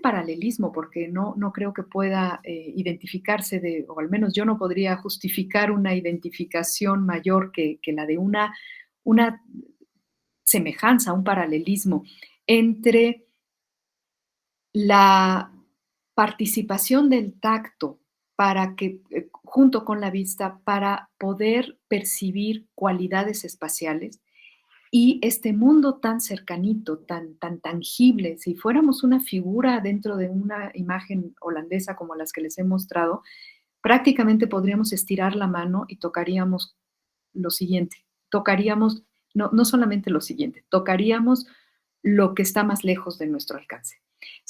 paralelismo, porque no creo que pueda identificarse o al menos yo no podría justificar una identificación mayor que la de una semejanza, un paralelismo entre la participación del tacto junto con la vista para poder percibir cualidades espaciales y este mundo tan cercanito, tan tangible. Si fuéramos una figura dentro de una imagen holandesa como las que les he mostrado, prácticamente podríamos estirar la mano y tocaríamos lo siguiente. Tocaríamos no solamente lo siguiente, tocaríamos lo que está más lejos de nuestro alcance.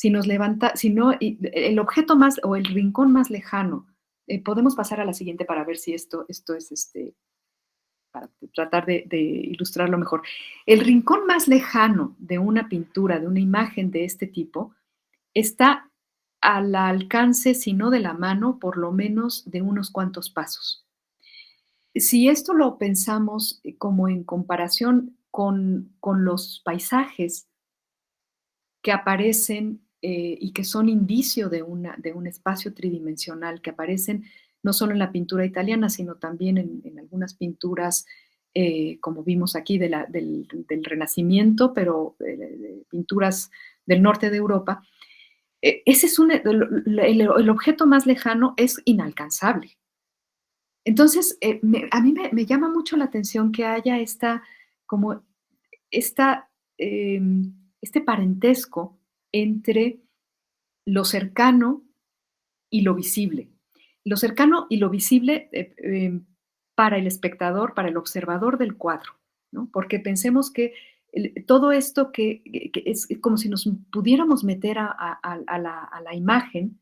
El objeto más o el rincón más lejano, podemos pasar a la siguiente para ver si esto es para tratar de ilustrarlo mejor. El rincón más lejano de una pintura, de una imagen de este tipo, está al alcance, si no de la mano, por lo menos de unos cuantos pasos. Si esto lo pensamos como en comparación con los paisajes que aparecen y que son indicio de un espacio tridimensional, que aparecen no solo en la pintura italiana, sino también en algunas pinturas, como vimos aquí, del Renacimiento, pero pinturas del norte de Europa. Ese es el objeto más lejano es inalcanzable. Entonces, a mí me llama mucho la atención que haya este parentesco entre lo cercano y lo visible. Lo cercano y lo visible para el espectador, para el observador del cuadro, ¿no? Porque pensemos que todo esto que es como si nos pudiéramos meter a la imagen,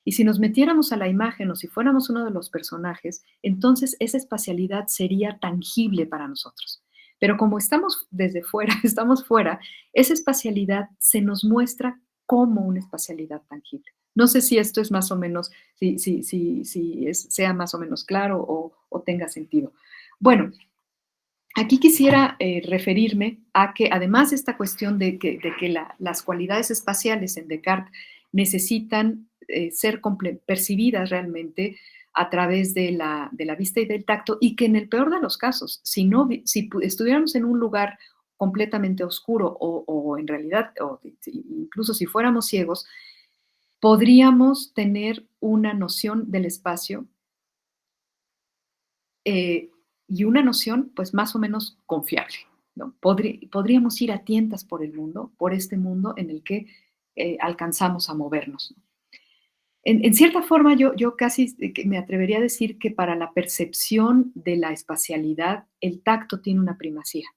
y si nos metiéramos a la imagen o si fuéramos uno de los personajes, entonces esa espacialidad sería tangible para nosotros. Pero como estamos desde fuera, estamos fuera, esa espacialidad se nos muestra como una espacialidad tangible. No sé si esto es más o menos, sea más o menos claro o tenga sentido. Bueno, aquí quisiera referirme a que además de esta cuestión de que las cualidades espaciales en Descartes necesitan ser percibidas realmente a través de la vista y del tacto, y que en el peor de los casos, si estuviéramos en un lugar completamente oscuro o en realidad, incluso si fuéramos ciegos, podríamos tener una noción del espacio y una noción pues más o menos confiable, ¿no? Podríamos ir a tientas por el mundo, por este mundo en el que alcanzamos a movernos, ¿no? En cierta forma, yo casi me atrevería a decir que para la percepción de la espacialidad, el tacto tiene una primacía.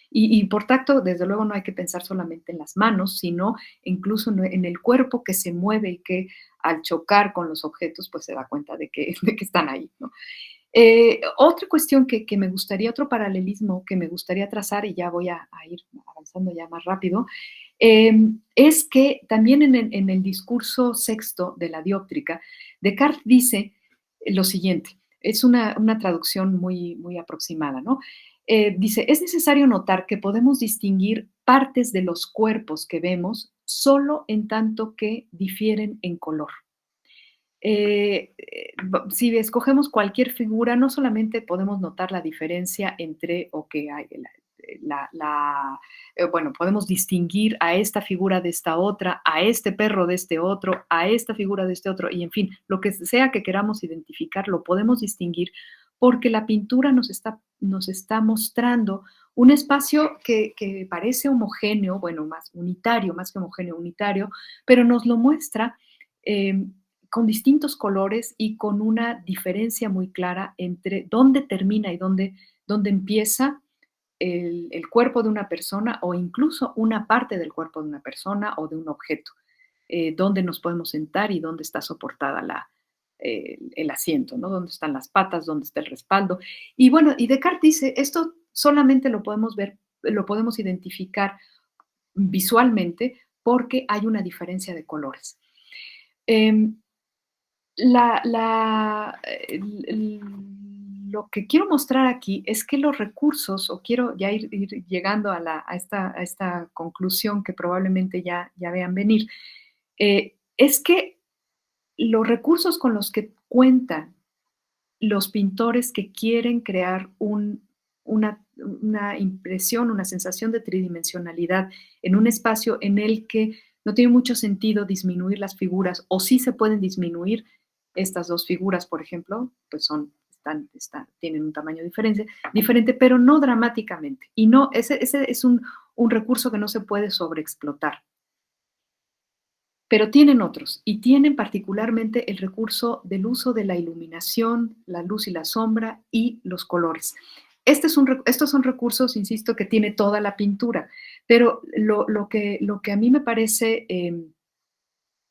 Y por tacto, desde luego, no hay que pensar solamente en las manos, sino incluso en el cuerpo que se mueve y que al chocar con los objetos, pues se da cuenta de que están ahí, ¿no? Otra cuestión que me gustaría, otro paralelismo que me gustaría trazar, y ya voy a ir avanzando ya más rápido, es que también en el discurso sexto de la dióptrica, Descartes dice lo siguiente, es una traducción muy, muy aproximada, ¿no? Dice, es necesario notar que podemos distinguir partes de los cuerpos que vemos solo en tanto que difieren en color. Si escogemos cualquier figura, no solamente podemos notar la diferencia entre, o que hay, bueno, podemos distinguir a esta figura de esta otra, a este perro de este otro, a esta figura de este otro, y en fin, lo que sea que queramos identificar, lo podemos distinguir porque la pintura nos está mostrando un espacio que parece homogéneo, bueno, más unitario, más que homogéneo, unitario, pero nos lo muestra con distintos colores y con una diferencia muy clara entre dónde termina y dónde empieza el cuerpo de una persona o incluso una parte del cuerpo de una persona o de un objeto, dónde nos podemos sentar y dónde está soportada el asiento, ¿no? Dónde están las patas, dónde está el respaldo. Y bueno, y Descartes dice, esto solamente lo podemos ver, lo podemos identificar visualmente porque hay una diferencia de colores. Lo que quiero mostrar aquí es que los recursos, o quiero ya ir llegando a esta conclusión que probablemente ya vean venir, es que los recursos con los que cuentan los pintores que quieren crear una impresión, una sensación de tridimensionalidad en un espacio en el que no tiene mucho sentido disminuir las figuras, o sí se pueden disminuir estas dos figuras, por ejemplo, pues tienen un tamaño diferente, pero no dramáticamente. Y no, ese es un recurso que no se puede sobreexplotar. Pero tienen otros, y tienen particularmente el recurso del uso de la iluminación, la luz y la sombra y los colores. Estos son recursos, insisto, que tiene toda la pintura, pero lo que a mí me parece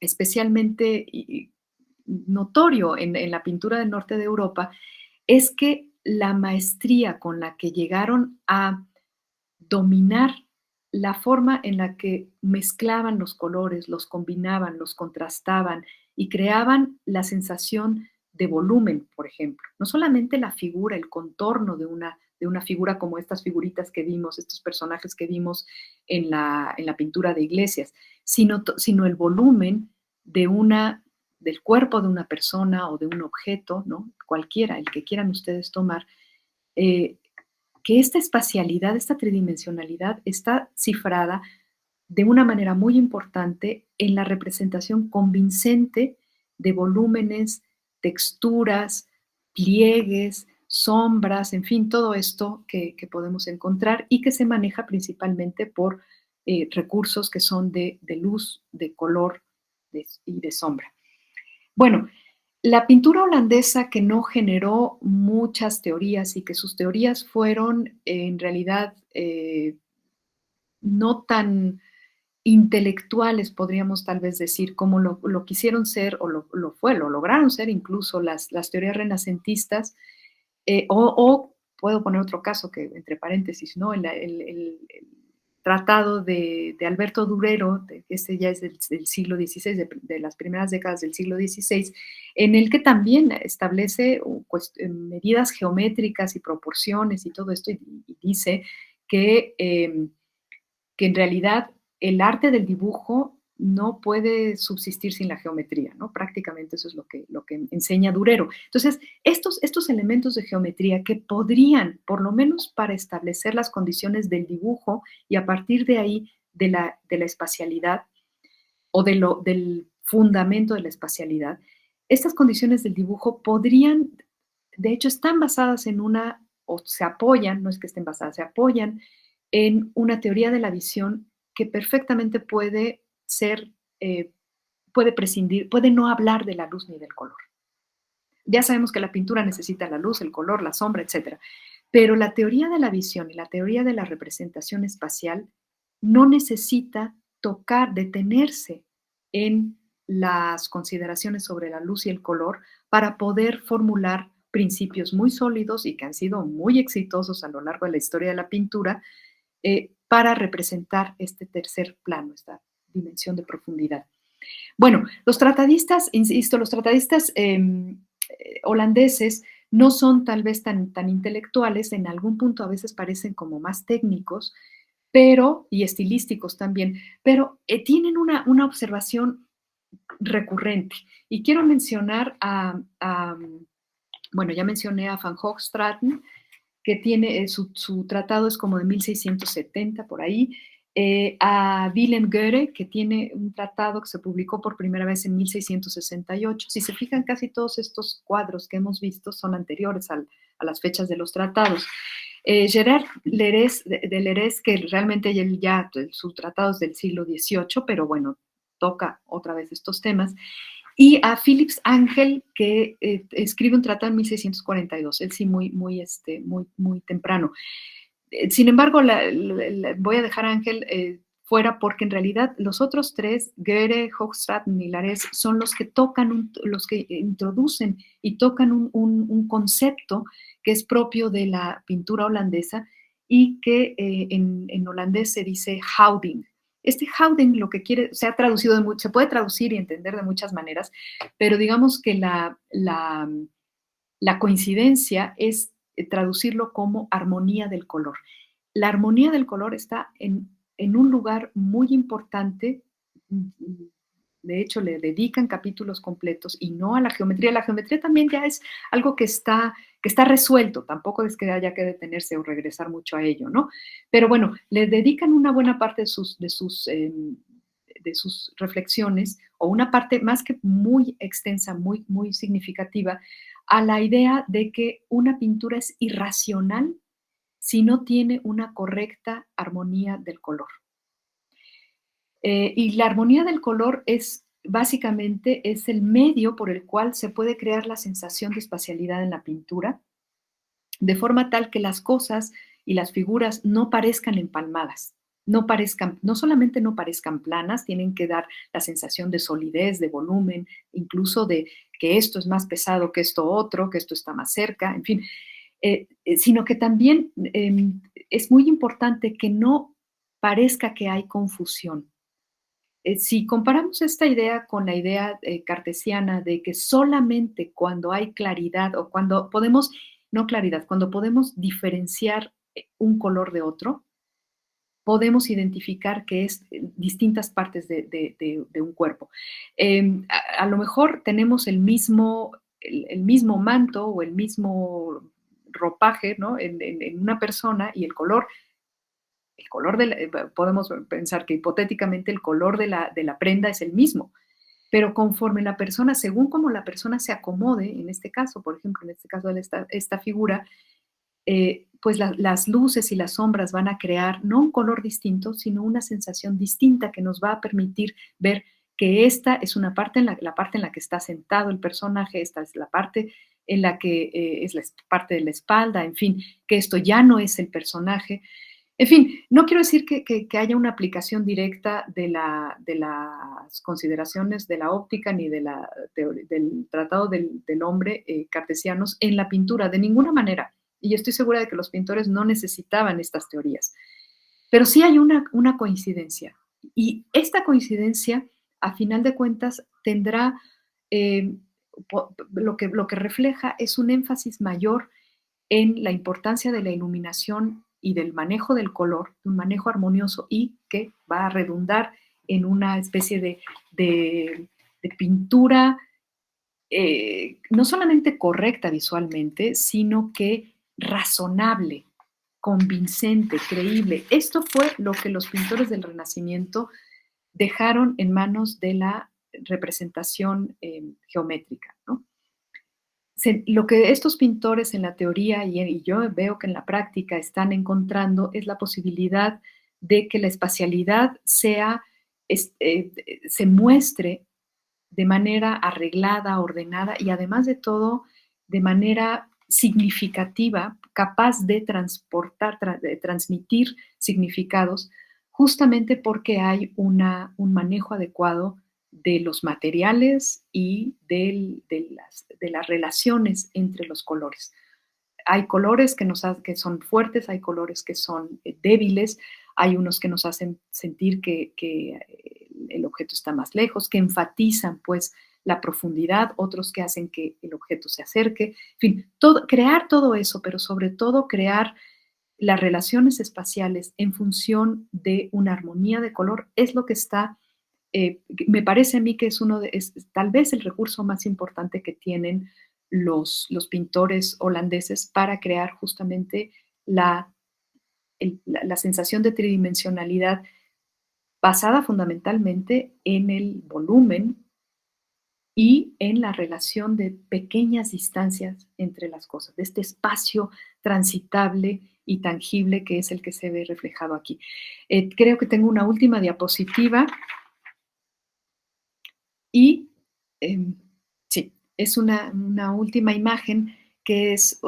especialmente notorio en la pintura del norte de Europa es que la maestría con la que llegaron a dominar la forma en la que mezclaban los colores, los combinaban, los contrastaban y creaban la sensación de volumen, por ejemplo. No solamente la figura, el contorno de una figura como estas figuritas que vimos, estos personajes que vimos en la pintura de Iglesias, sino el volumen del cuerpo de una persona o de un objeto, ¿no? Cualquiera, el que quieran ustedes tomar, que esta espacialidad, esta tridimensionalidad está cifrada de una manera muy importante en la representación convincente de volúmenes, texturas, pliegues, sombras, en fin, todo esto que podemos encontrar y que se maneja principalmente por recursos que son de luz, de color y de sombra. Bueno, la pintura holandesa, que no generó muchas teorías y que sus teorías fueron en realidad no tan intelectuales, podríamos tal vez decir, como lo quisieron ser o lo lograron ser incluso las teorías renacentistas, o puedo poner otro caso que, entre paréntesis, ¿no? El tratado de Alberto Durero, este ya es del siglo XVI, de las primeras décadas del siglo XVI, en el que también establece medidas geométricas y proporciones y todo esto, y dice que en realidad el arte del dibujo no puede subsistir sin la geometría, ¿no? Prácticamente eso es lo que enseña Durero. Entonces, estos elementos de geometría que podrían, por lo menos para establecer las condiciones del dibujo y a partir de ahí de la espacialidad o del fundamento de la espacialidad, estas condiciones del dibujo podrían, de hecho, están basadas o se apoyan, no es que estén basadas, se apoyan en una teoría de la visión que perfectamente puede prescindir, puede no hablar de la luz ni del color. Ya sabemos que la pintura necesita la luz, el color, la sombra, etc. Pero la teoría de la visión y la teoría de la representación espacial no necesita detenerse en las consideraciones sobre la luz y el color para poder formular principios muy sólidos y que han sido muy exitosos a lo largo de la historia de la pintura, para representar este tercer plano, esta dimensión de profundidad. Bueno, los tratadistas, insisto, holandeses No son tal vez tan intelectuales, en algún punto a veces parecen como más técnicos, pero, y estilísticos también, pero tienen una observación recurrente. Y quiero mencionar bueno, ya mencioné a Van Hoogstraten, que tiene su tratado es como de 1670 por ahí, a Willem Goethe, que tiene un tratado que se publicó por primera vez en 1668. Si se fijan, casi todos estos cuadros que hemos visto son anteriores a las fechas de los tratados. Gerard Lerès, de Lerès, que realmente él ya, su tratado es del siglo XVIII, pero bueno, toca otra vez estos temas. Y a Philips Angel, que escribe un tratado en 1642, él sí muy temprano. Sin embargo, voy a dejar a Ángel fuera porque en realidad los otros tres, Goethe, Hoogstraten y Lerès, son los que tocan, los que introducen y tocan un concepto que es propio de la pintura holandesa y que en holandés se dice houding. Este houding lo que quiere, se ha traducido, se puede traducir y entender de muchas maneras, pero digamos que la coincidencia es traducirlo como armonía del color. La armonía del color está en un lugar muy importante. De hecho, le dedican capítulos completos y no a la geometría. La geometría también ya es algo que está resuelto, tampoco es que haya que detenerse o regresar mucho a ello, ¿no? Pero bueno, le dedican una buena parte de sus reflexiones, o una parte más que muy extensa, muy significativa, a la idea de que una pintura es irracional si no tiene una correcta armonía del color. Y la armonía del color básicamente es el medio por el cual se puede crear la sensación de espacialidad en la pintura, de forma tal que las cosas y las figuras no parezcan empalmadas, no solamente no parezcan planas, tienen que dar la sensación de solidez, de volumen, incluso de que esto es más pesado que esto otro, que esto está más cerca, en fin, sino que también es muy importante que no parezca que hay confusión. Si comparamos esta idea con la idea cartesiana de que solamente cuando hay claridad o cuando podemos, no claridad, cuando podemos diferenciar un color de otro, podemos identificar que es distintas partes de un cuerpo. A lo mejor tenemos el mismo manto o el mismo ropaje, ¿no? en una persona, y podemos pensar que hipotéticamente el color de la prenda es el mismo, pero conforme la persona, según como la persona se acomode, en este caso, por ejemplo, en este caso de esta figura, pues las luces y las sombras van a crear no un color distinto, sino una sensación distinta que nos va a permitir ver que esta es una parte la parte en la que está sentado el personaje, esta es la parte en la que es la parte de la espalda, en fin, que esto ya no es el personaje. En fin, no quiero decir que haya una aplicación directa de las consideraciones de la óptica ni del tratado del hombre cartesianos en la pintura, de ninguna manera. Y estoy segura de que los pintores no necesitaban estas teorías. Pero sí hay una coincidencia. Y esta coincidencia, a final de cuentas, tendrá, lo que refleja es un énfasis mayor en la importancia de la iluminación y del manejo del color, un manejo armonioso, y que va a redundar en una especie de pintura no solamente correcta visualmente, sino que razonable, convincente, creíble. Esto fue lo que los pintores del Renacimiento dejaron en manos de la representación geométrica, ¿no? Lo que estos pintores en la teoría y yo veo que en la práctica están encontrando es la posibilidad de que la espacialidad se muestre de manera arreglada, ordenada y además de todo de manera significativa, capaz de de transmitir significados, justamente porque hay un manejo adecuado de los materiales y de las relaciones entre los colores. Hay colores que son fuertes, hay colores que son débiles, hay unos que nos hacen sentir que el objeto está más lejos, que enfatizan pues la profundidad, otros que hacen que el objeto se acerque, en fin, crear todo eso, pero sobre todo crear las relaciones espaciales en función de una armonía de color es lo que está, me parece a mí que es tal vez el recurso más importante que tienen los pintores holandeses para crear justamente la sensación de tridimensionalidad basada fundamentalmente en el volumen y en la relación de pequeñas distancias entre las cosas, de este espacio transitable y tangible que es el que se ve reflejado aquí. Creo que tengo una última diapositiva y sí, es una última imagen que es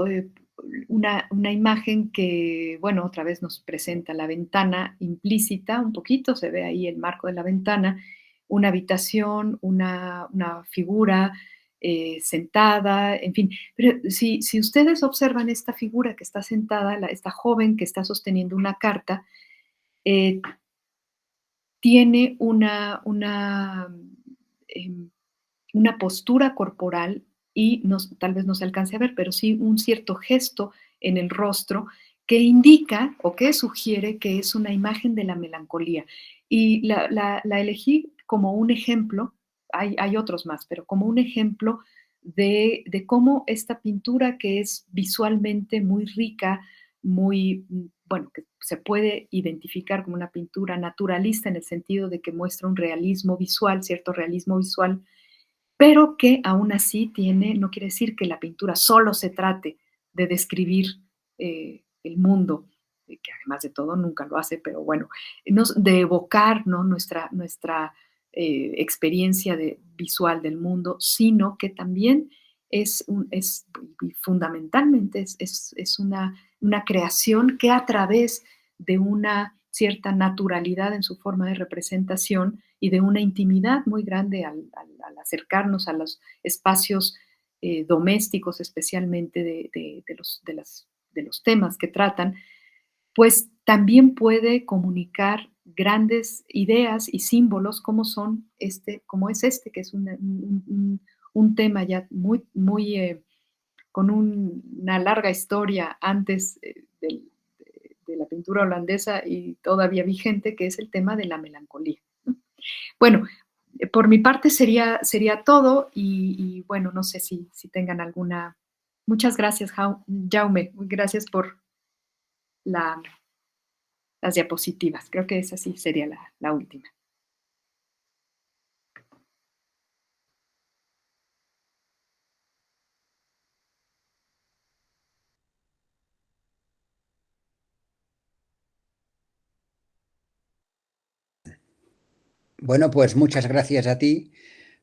una imagen que, bueno, otra vez nos presenta la ventana implícita, un poquito, se ve ahí el marco de la ventana, una habitación, una figura sentada, en fin. Pero si ustedes observan esta figura que está sentada, esta joven que está sosteniendo una carta, tiene una postura corporal y tal vez no se alcance a ver, pero sí un cierto gesto en el rostro que indica o que sugiere que es una imagen de la melancolía. Y la elegí como un ejemplo, hay otros más, pero como un ejemplo de cómo esta pintura que es visualmente muy rica, muy, bueno, que se puede identificar como una pintura naturalista en el sentido de que muestra un realismo visual, cierto realismo visual, pero que aún así no quiere decir que la pintura solo se trate de describir el mundo, que además de todo nunca lo hace, pero bueno, de evocar, ¿no?, nuestra experiencia visual del mundo, sino que también fundamentalmente es una creación que a través de una cierta naturalidad en su forma de representación y de una intimidad muy grande al acercarnos a los espacios domésticos, especialmente de los temas que tratan, pues también puede comunicar grandes ideas y símbolos como es este, que es un tema ya muy con una larga historia antes de la pintura holandesa y todavía vigente, que es el tema de la melancolía, ¿no? Bueno, por mi parte sería todo y bueno, no sé si tengan alguna. Muchas gracias, Jaume, gracias por las diapositivas. Creo que esa sí sería la última. Bueno, pues muchas gracias a ti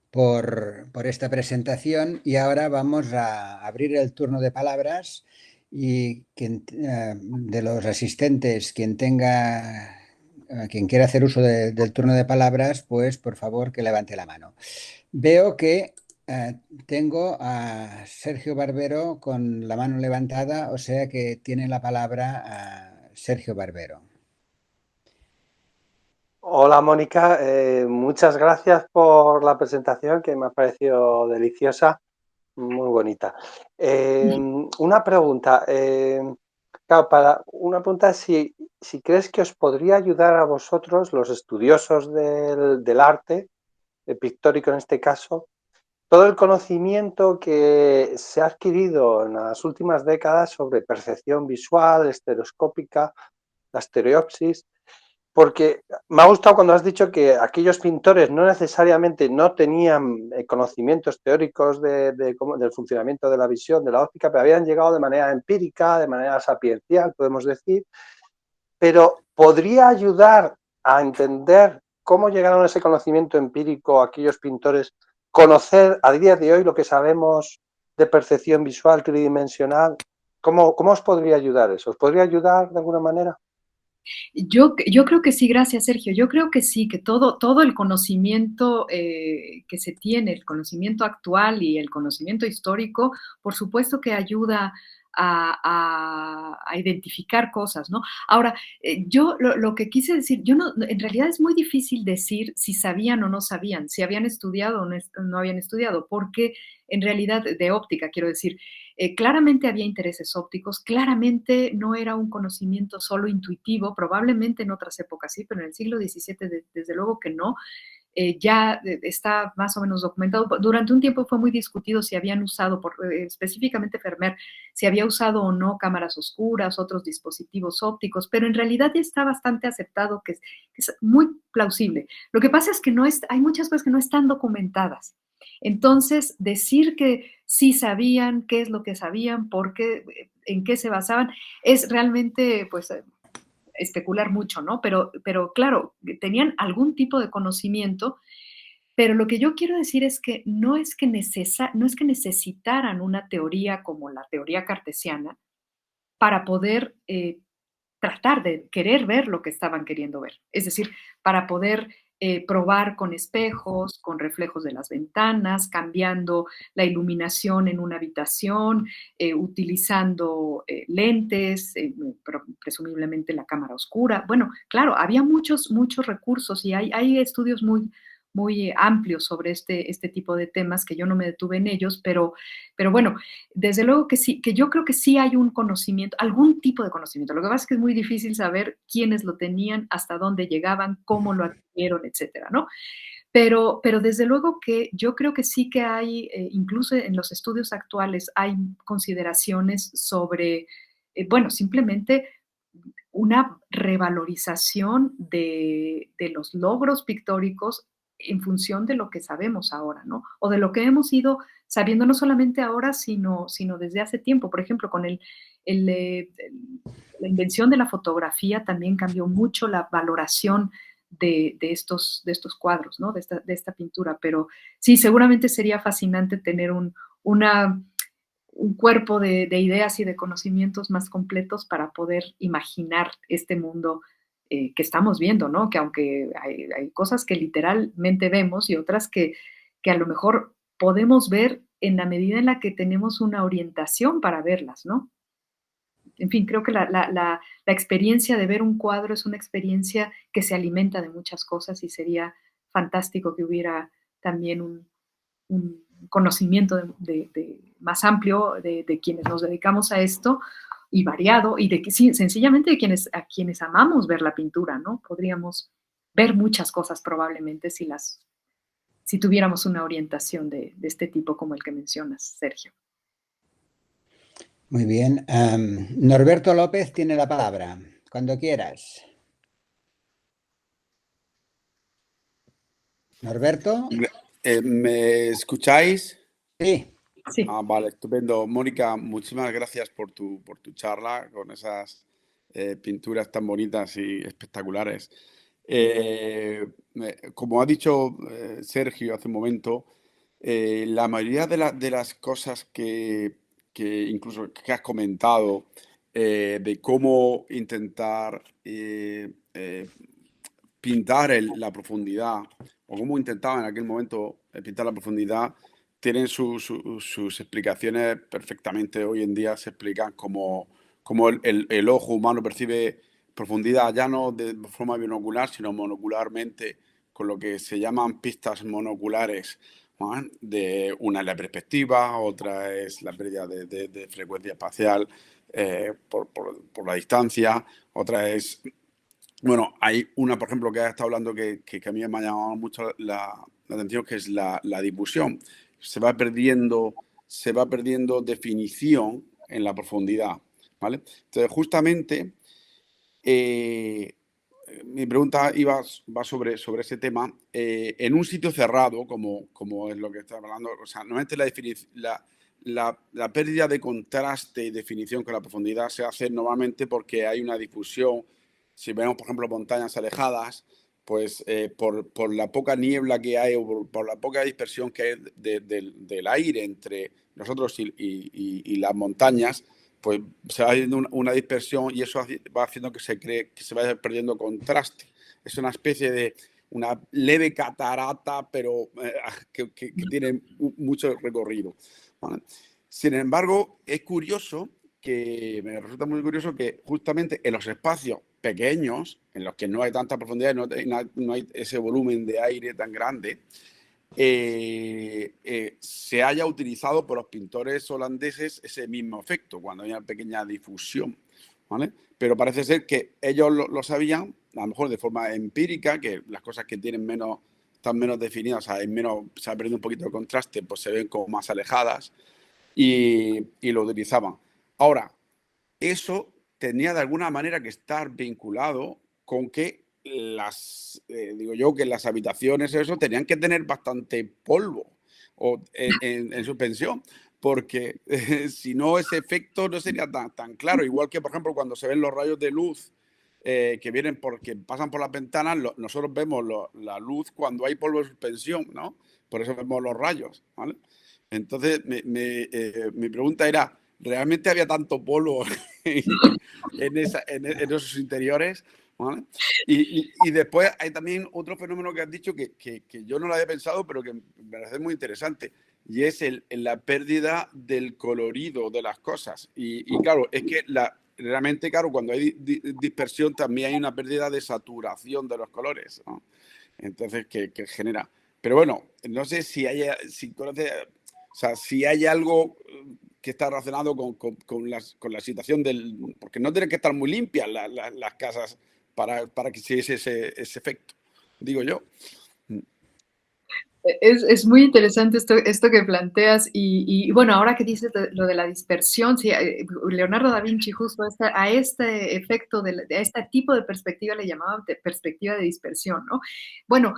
por esta presentación y ahora vamos a abrir el turno de palabras y de los asistentes, quien quiera hacer uso del turno de palabras, pues por favor que levante la mano. Veo que tengo a Sergio Barbero con la mano levantada, o sea que tiene la palabra a Sergio Barbero. Hola Mónica, muchas gracias por la presentación que me ha parecido deliciosa, muy bonita. Una pregunta, claro, una pregunta es si crees que os podría ayudar a vosotros, los estudiosos del arte, pictórico en este caso, todo el conocimiento que se ha adquirido en las últimas décadas sobre percepción visual, estereoscópica, la estereopsis, porque me ha gustado cuando has dicho que aquellos pintores no necesariamente no tenían conocimientos teóricos del funcionamiento de la visión, de la óptica, pero habían llegado de manera empírica, de manera sapiencial, podemos decir, pero podría ayudar a entender cómo llegaron a ese conocimiento empírico aquellos pintores, conocer a día de hoy lo que sabemos de percepción visual tridimensional. ¿Cómo os podría ayudar eso? ¿Os podría ayudar de alguna manera? Yo creo que sí, gracias Sergio. Yo creo que sí, que todo el conocimiento que se tiene, el conocimiento actual y el conocimiento histórico, por supuesto que ayuda a identificar cosas, ¿no? Ahora, yo lo que quise decir, yo no, en realidad es muy difícil decir si sabían o no sabían, si habían estudiado o no habían estudiado, porque en realidad de óptica, quiero decir, claramente había intereses ópticos, claramente no era un conocimiento solo intuitivo, probablemente en otras épocas sí, pero en el siglo XVII desde luego que no. Ya está más o menos documentado. Durante un tiempo fue muy discutido si habían usado, específicamente Fermer, si había usado o no cámaras oscuras, otros dispositivos ópticos, pero en realidad ya está bastante aceptado, que es muy plausible. Lo que pasa es que hay muchas cosas que no están documentadas. Entonces, decir que sí sabían, qué es lo que sabían, por qué, en qué se basaban, es realmente, pues, especular mucho, ¿no? Pero claro, tenían algún tipo de conocimiento, pero lo que yo quiero decir es que no es que necesitaran una teoría como la teoría cartesiana para poder tratar de querer ver lo que estaban queriendo ver. Es decir, para poder probar con espejos, con reflejos de las ventanas, cambiando la iluminación en una habitación, utilizando lentes, presumiblemente la cámara oscura. Bueno, claro, había muchos recursos y hay estudios muy amplios sobre este tipo de temas que yo no me detuve en ellos, pero bueno, desde luego que sí, que yo creo que sí hay un conocimiento, algún tipo de conocimiento. Lo que pasa es que es muy difícil saber quiénes lo tenían, hasta dónde llegaban, cómo lo adquirieron, etcétera, ¿no? Pero desde luego que yo creo que sí que hay, incluso en los estudios actuales, hay consideraciones sobre, bueno, simplemente una revalorización de los logros pictóricos en función de lo que sabemos ahora, ¿no? O de lo que hemos ido sabiendo no solamente ahora, sino desde hace tiempo. Por ejemplo, con la invención de la fotografía también cambió mucho la valoración de estos cuadros, ¿no? De esta pintura. Pero sí, seguramente sería fascinante tener un cuerpo de ideas y de conocimientos más completos para poder imaginar este mundo que estamos viendo, ¿no? Que aunque hay cosas que literalmente vemos y otras que a lo mejor podemos ver en la medida en la que tenemos una orientación para verlas, ¿no? En fin, creo que la experiencia de ver un cuadro es una experiencia que se alimenta de muchas cosas y sería fantástico que hubiera también un conocimiento más amplio de quienes nos dedicamos a esto y variado, y de que sí, sencillamente a quienes amamos ver la pintura, ¿no? Podríamos ver muchas cosas probablemente si tuviéramos una orientación de este tipo como el que mencionas, Sergio. Muy bien. Norberto López tiene la palabra. Cuando quieras. Norberto. ¿Me escucháis? Sí. Sí. Vale, estupendo. Mónica, muchísimas gracias por tu charla con esas pinturas tan bonitas y espectaculares. Como ha dicho Sergio hace un momento, la mayoría de las cosas que incluso que has comentado, de cómo intentar pintar la profundidad, o cómo intentaban en aquel momento pintar la profundidad, tienen sus explicaciones perfectamente. Hoy en día se explican como el ojo humano percibe profundidad ya no de forma binocular, sino monocularmente, con lo que se llaman pistas monoculares. ¿Vale? Una es la perspectiva, otra es la pérdida de frecuencia espacial por la distancia, otra es... Bueno, hay una, por ejemplo, que ha estado hablando que a mí me ha llamado mucho la atención, que es la difusión. Se va perdiendo definición en la profundidad, ¿vale? Entonces, justamente, mi pregunta va sobre ese tema. En un sitio cerrado, como es lo que está hablando, o sea, normalmente la pérdida de contraste y definición con la profundidad se hace normalmente porque hay una difusión. Si vemos, por ejemplo, montañas alejadas, pues por la poca niebla que hay o por la poca dispersión que hay del aire entre nosotros y las montañas, pues se va haciendo una dispersión y eso va haciendo que se vaya perdiendo contraste. Es una especie de una leve catarata, pero que tiene mucho recorrido. ¿Vale? Sin embargo, es curioso que me resulta muy curioso que justamente en los espacios pequeños, en los que no hay tanta profundidad, no hay ese volumen de aire tan grande, se haya utilizado por los pintores holandeses ese mismo efecto, cuando hay una pequeña difusión, ¿vale? Pero parece ser que ellos lo sabían, a lo mejor de forma empírica, que las cosas que tienen están menos definidas, o sea, se ha perdido un poquito de contraste, pues se ven como más alejadas y lo utilizaban. Ahora, eso tenía de alguna manera que estar vinculado con que que las habitaciones eso tenían que tener bastante polvo en suspensión, porque si no ese efecto no sería tan claro. Igual que, por ejemplo, cuando se ven los rayos de luz que vienen porque pasan por las ventanas, nosotros vemos la luz cuando hay polvo de suspensión, ¿no? Por eso vemos los rayos, ¿vale? Entonces, mi pregunta era, ¿realmente había tanto polvo en esos interiores? ¿Vale? Y después hay también otro fenómeno que has dicho que yo no lo había pensado, pero que me parece muy interesante, y es la pérdida del colorido de las cosas. Y claro, es que realmente, claro, cuando hay dispersión también hay una pérdida de saturación de los colores, ¿no? Entonces, que genera. Pero bueno, no sé si hay algo que está relacionado con la situación porque no tienen que estar muy limpias las casas para que se ese efecto, digo yo. Es muy interesante esto que planteas y bueno, ahora que dices lo de la dispersión, sí, Leonardo da Vinci justo a este efecto, a este tipo de perspectiva le llamaba perspectiva de dispersión, ¿no? Bueno,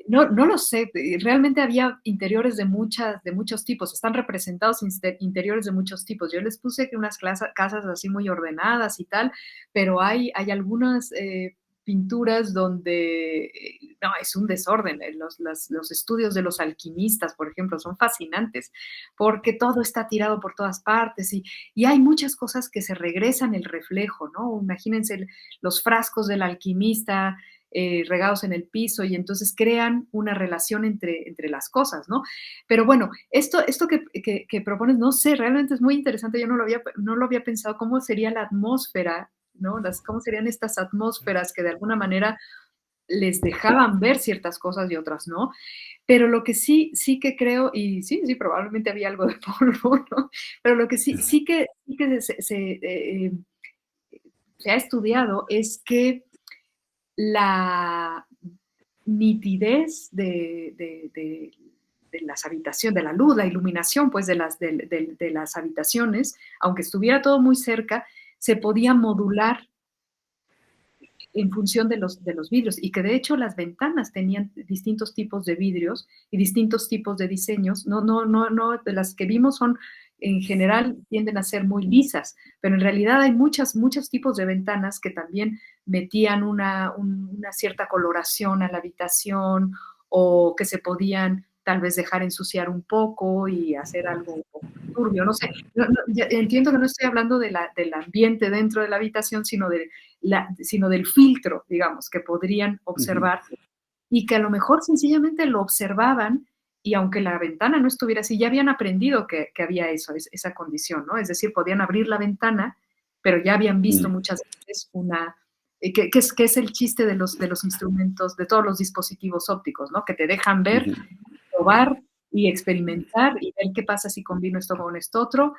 no lo sé, realmente había interiores de muchos tipos, están representados interiores de muchos tipos. Yo les puse que unas casas así muy ordenadas y tal, pero hay algunas pinturas donde no, es un desorden. Los estudios de los alquimistas, por ejemplo, son fascinantes porque todo está tirado por todas partes y hay muchas cosas que se regresan el reflejo, ¿no? Imagínense los frascos del alquimista regados en el piso y entonces crean una relación entre las cosas, ¿no? Pero bueno, esto que propones, no sé, realmente es muy interesante. Yo no lo había pensado, cómo sería la atmósfera, ¿no? Cómo serían estas atmósferas que de alguna manera les dejaban ver ciertas cosas y otras no. Pero lo que sí que creo, y sí, probablemente había algo de polvo, ¿no? Pero lo que sí que se ha estudiado es que la nitidez de las habitaciones, de la luz, la iluminación, pues, de las habitaciones, aunque estuviera todo muy cerca, se podía modular en función de los vidrios, y que de hecho las ventanas tenían distintos tipos de vidrios y distintos tipos de diseños. No, de las que vimos son, en general, tienden a ser muy lisas, pero en realidad hay muchos tipos de ventanas que también metían una cierta coloración a la habitación, o que se podían tal vez dejar ensuciar un poco y hacer algo turbio, no sé. Entiendo que no estoy hablando del ambiente dentro de la habitación, sino del filtro, digamos, que podrían observar y que a lo mejor sencillamente lo observaban y aunque la ventana no estuviera así, ya habían aprendido que había esa condición, ¿no? Es decir, podían abrir la ventana, pero ya habían visto muchas veces que es el chiste de los instrumentos, de todos los dispositivos ópticos, ¿no? Que te dejan ver, probar y experimentar y ver qué pasa si combino esto con esto otro.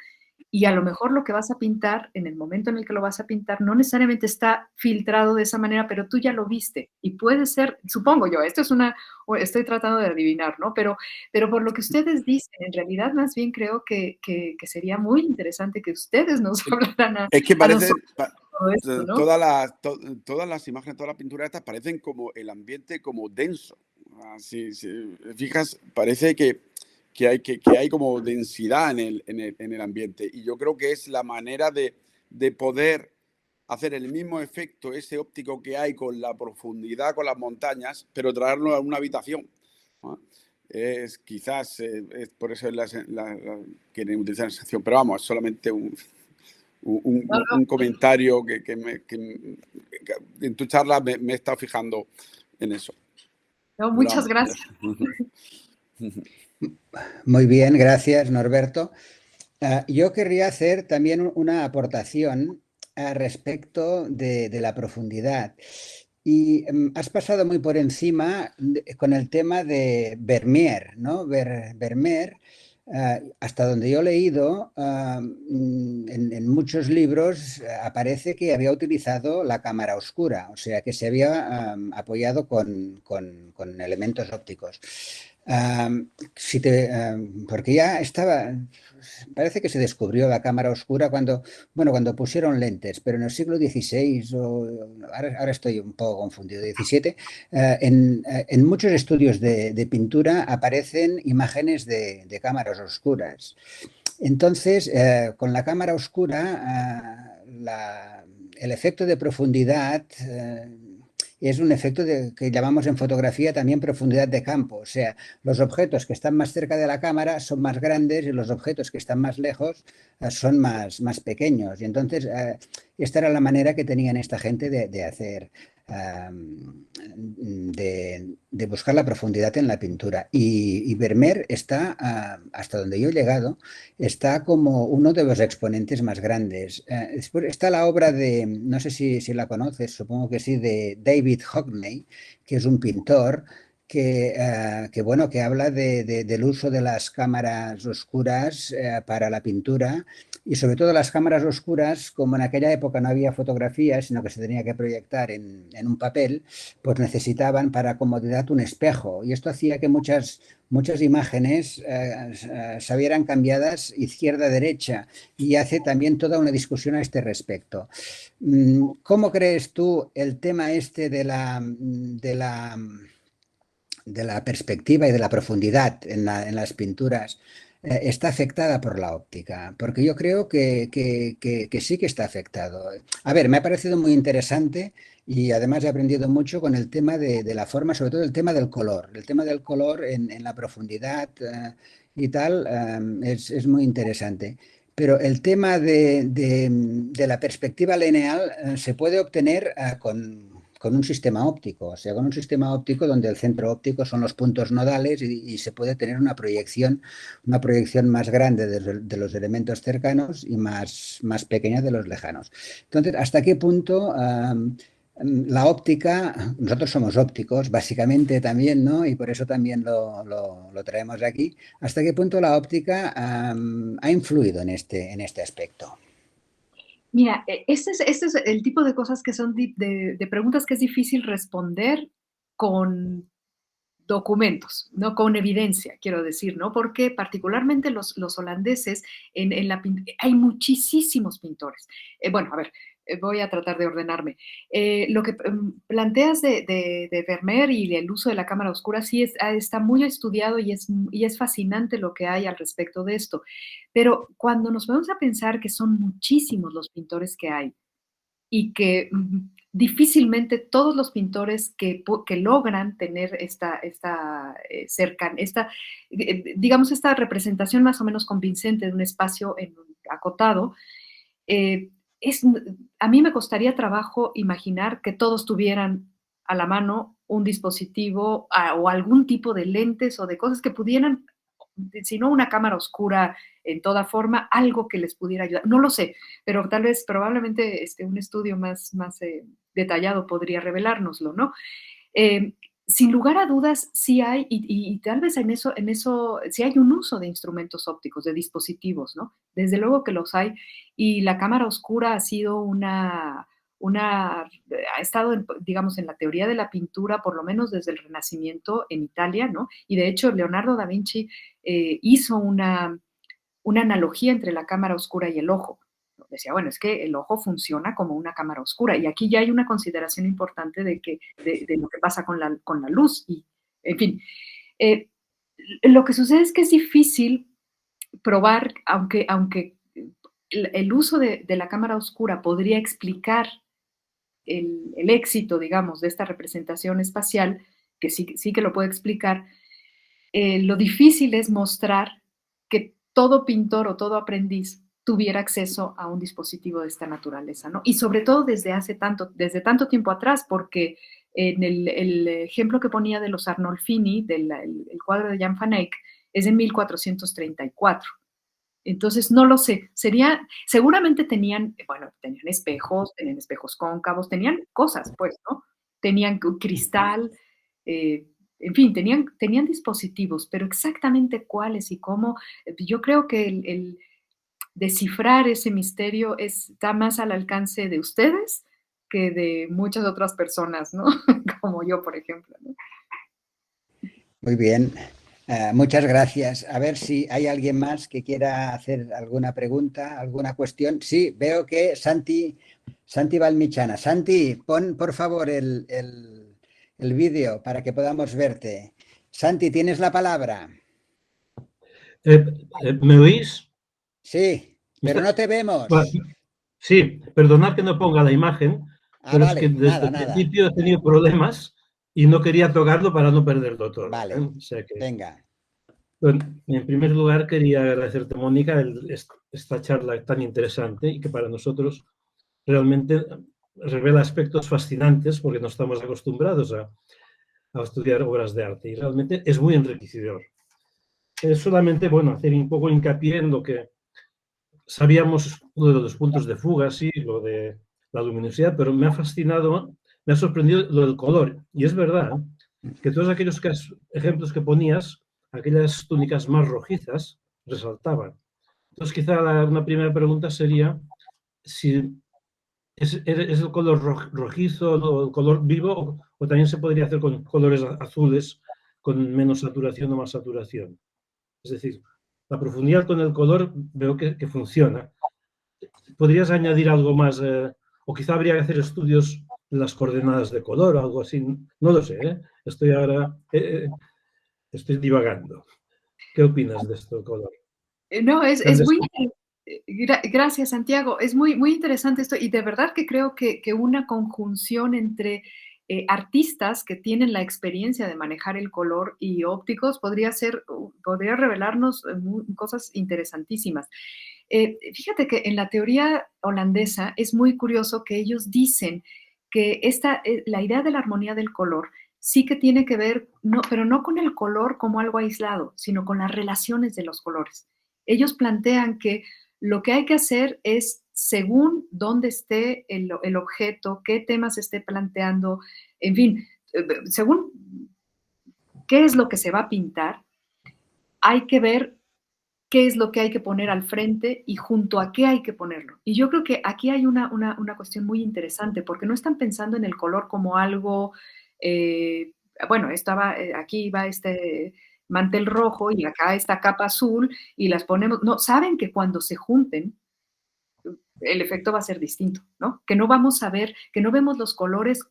Y a lo mejor lo que vas a pintar, en el momento en el que lo vas a pintar, no necesariamente está filtrado de esa manera, pero tú ya lo viste. Y puede ser, supongo yo, estoy tratando de adivinar, ¿no? Pero por lo que ustedes dicen, en realidad más bien creo que sería muy interesante que ustedes nos hablaran es que parece, todo esto, ¿no? todas las imágenes, todas las pinturas estas parecen como el ambiente como denso. Si fijas, parece que hay como densidad en el ambiente, y yo creo que es la manera de poder hacer el mismo efecto, ese óptico que hay con la profundidad, con las montañas, pero traerlo a una habitación, ¿no? Quizás es por eso quieren utilizar la sensación, pero vamos, es solamente un comentario que en tu charla me he estado fijando en eso. No, muchas gracias. Muy bien, gracias, Norberto. Yo querría hacer también una aportación respecto de la profundidad. Y has pasado muy por encima con el tema de Vermeer, ¿no? Vermeer, hasta donde yo he leído, en muchos libros aparece que había utilizado la cámara oscura, o sea, que se había apoyado con elementos ópticos. Porque ya estaba, parece que se descubrió la cámara oscura cuando pusieron lentes, pero en el siglo XVI, ahora estoy un poco confundido, XVII, en muchos estudios de pintura aparecen imágenes de cámaras oscuras. Entonces, con la cámara oscura, el efecto de profundidad es un efecto que llamamos en fotografía también profundidad de campo. O sea, los objetos que están más cerca de la cámara son más grandes y los objetos que están más lejos son más pequeños. Y entonces, esta era la manera que tenían esta gente de hacer. De buscar la profundidad en la pintura. Y Vermeer está, hasta donde yo he llegado, está como uno de los exponentes más grandes. Después está la obra de, no sé si la conoces, supongo que sí, de David Hockney, que es un pintor que habla del uso de las cámaras oscuras para la pintura y sobre todo las cámaras oscuras, como en aquella época no había fotografía, sino que se tenía que proyectar en un papel, pues necesitaban para comodidad un espejo y esto hacía que muchas imágenes se vieran cambiadas izquierda-derecha y hace también toda una discusión a este respecto. ¿Cómo crees tú el tema este de la perspectiva y de la profundidad en las pinturas está afectada por la óptica? Porque yo creo que sí que está afectado. A ver, me ha parecido muy interesante y además he aprendido mucho con el tema de la forma, sobre todo el tema del color. El tema del color en la profundidad y tal es muy interesante. Pero el tema de la perspectiva lineal se puede obtener con un sistema óptico, o sea, con un sistema óptico donde el centro óptico son los puntos nodales y se puede tener una proyección más grande de los elementos cercanos y más pequeña de los lejanos. Entonces, ¿hasta qué punto la óptica, nosotros somos ópticos básicamente también, ¿no? Y por eso también lo traemos aquí, ¿hasta qué punto la óptica ha influido en este aspecto? Mira, este es el tipo de cosas que son de preguntas que es difícil responder con documentos, no con evidencia, quiero decir, ¿no? Porque particularmente los holandeses, hay muchísimos pintores. Bueno, a ver, voy a tratar de ordenarme. Lo que planteas de Vermeer y el uso de la cámara oscura sí está muy estudiado y es fascinante lo que hay al respecto de esto. Pero cuando nos vamos a pensar que son muchísimos los pintores que hay, y que difícilmente todos los pintores que logran tener digamos, esta representación más o menos convincente de un espacio acotado, eh, es, a mí me costaría trabajo imaginar que todos tuvieran a la mano un dispositivo o algún tipo de lentes o de cosas que pudieran, si no una cámara oscura en toda forma, algo que les pudiera ayudar. No lo sé, pero probablemente un estudio más detallado podría revelárnoslo, ¿no? Eh, Sin lugar a dudas, sí hay, y tal vez en eso sí hay un uso de instrumentos ópticos, de dispositivos, ¿no? Desde luego que los hay, y la cámara oscura ha sido ha estado, digamos, en la teoría de la pintura, por lo menos desde el Renacimiento en Italia, ¿no? Y de hecho, Leonardo da Vinci hizo una analogía entre la cámara oscura y el ojo. Decía, bueno, es que el ojo funciona como una cámara oscura. Y aquí ya hay una consideración importante de lo que pasa con la luz. Y, en fin, eh, lo que sucede es que es difícil probar, aunque el uso de la cámara oscura podría explicar el éxito, digamos, de esta representación espacial, que sí que lo puede explicar. Lo difícil es mostrar que todo pintor o todo aprendiz tuviera acceso a un dispositivo de esta naturaleza, ¿no? Y sobre todo desde tanto tiempo atrás, porque en el ejemplo que ponía de los Arnolfini, el cuadro de Jan van Eyck, es de 1434. Entonces, no lo sé. Seguramente tenían espejos, tenían espejos cóncavos, tenían cosas, pues, ¿no? Tenían cristal, en fin, tenían dispositivos, pero exactamente cuáles y cómo, yo creo que el descifrar ese misterio está más al alcance de ustedes que de muchas otras personas, ¿no? Como yo, por ejemplo, ¿no? Muy bien. Muchas gracias. A ver si hay alguien más que quiera hacer alguna pregunta, alguna cuestión. Sí, veo que Santi Valmichana. Santi, pon por favor el vídeo para que podamos verte. Santi, ¿tienes la palabra? ¿Me oís? Sí, pero no te vemos. Sí, perdonad que no ponga la imagen, pero es que Vale, desde el nada. principio he tenido problemas y no quería tocarlo para no perderlo todo. Vale, O sea que, venga. bueno, en primer lugar quería agradecerte, Mónica, esta charla tan interesante y que para nosotros realmente revela aspectos fascinantes porque no estamos acostumbrados a estudiar obras de arte y realmente es muy enriquecedor. Es solamente, bueno, hacer un poco hincapié en lo que sabíamos, uno de los puntos de fuga, sí, lo de la luminosidad, pero me ha fascinado, me ha sorprendido lo del color. Y es verdad que todos aquellos ejemplos que ponías, aquellas túnicas más rojizas, resaltaban. Entonces, quizá una primera pregunta sería si es el color rojizo o el color vivo, o también se podría hacer con colores azules, con menos saturación o más saturación. Es decir, la profundidad con el color veo que funciona. ¿Podrías añadir algo más? O quizá habría que hacer estudios de las coordenadas de color o algo así. No lo sé, ¿eh? Estoy ahora estoy divagando. ¿Qué opinas de esto, color? No, es muy... Gracias, Santiago. Es muy, muy interesante esto y de verdad que creo que una conjunción entre artistas que tienen la experiencia de manejar el color y ópticos podría revelarnos cosas interesantísimas. Fíjate que en la teoría holandesa es muy curioso que ellos dicen que la idea de la armonía del color sí que tiene que ver, pero no con el color como algo aislado, sino con las relaciones de los colores. Ellos plantean que lo que hay que hacer es, según dónde esté el objeto, qué temas se esté planteando, en fin, según qué es lo que se va a pintar, hay que ver qué es lo que hay que poner al frente y junto a qué hay que ponerlo. Y yo creo que aquí hay una cuestión muy interesante, porque no están pensando en el color como algo, bueno, aquí va este mantel rojo y acá esta capa azul y las ponemos, no, saben que cuando se junten, el efecto va a ser distinto, ¿no? Que no vamos a ver, que no vemos los colores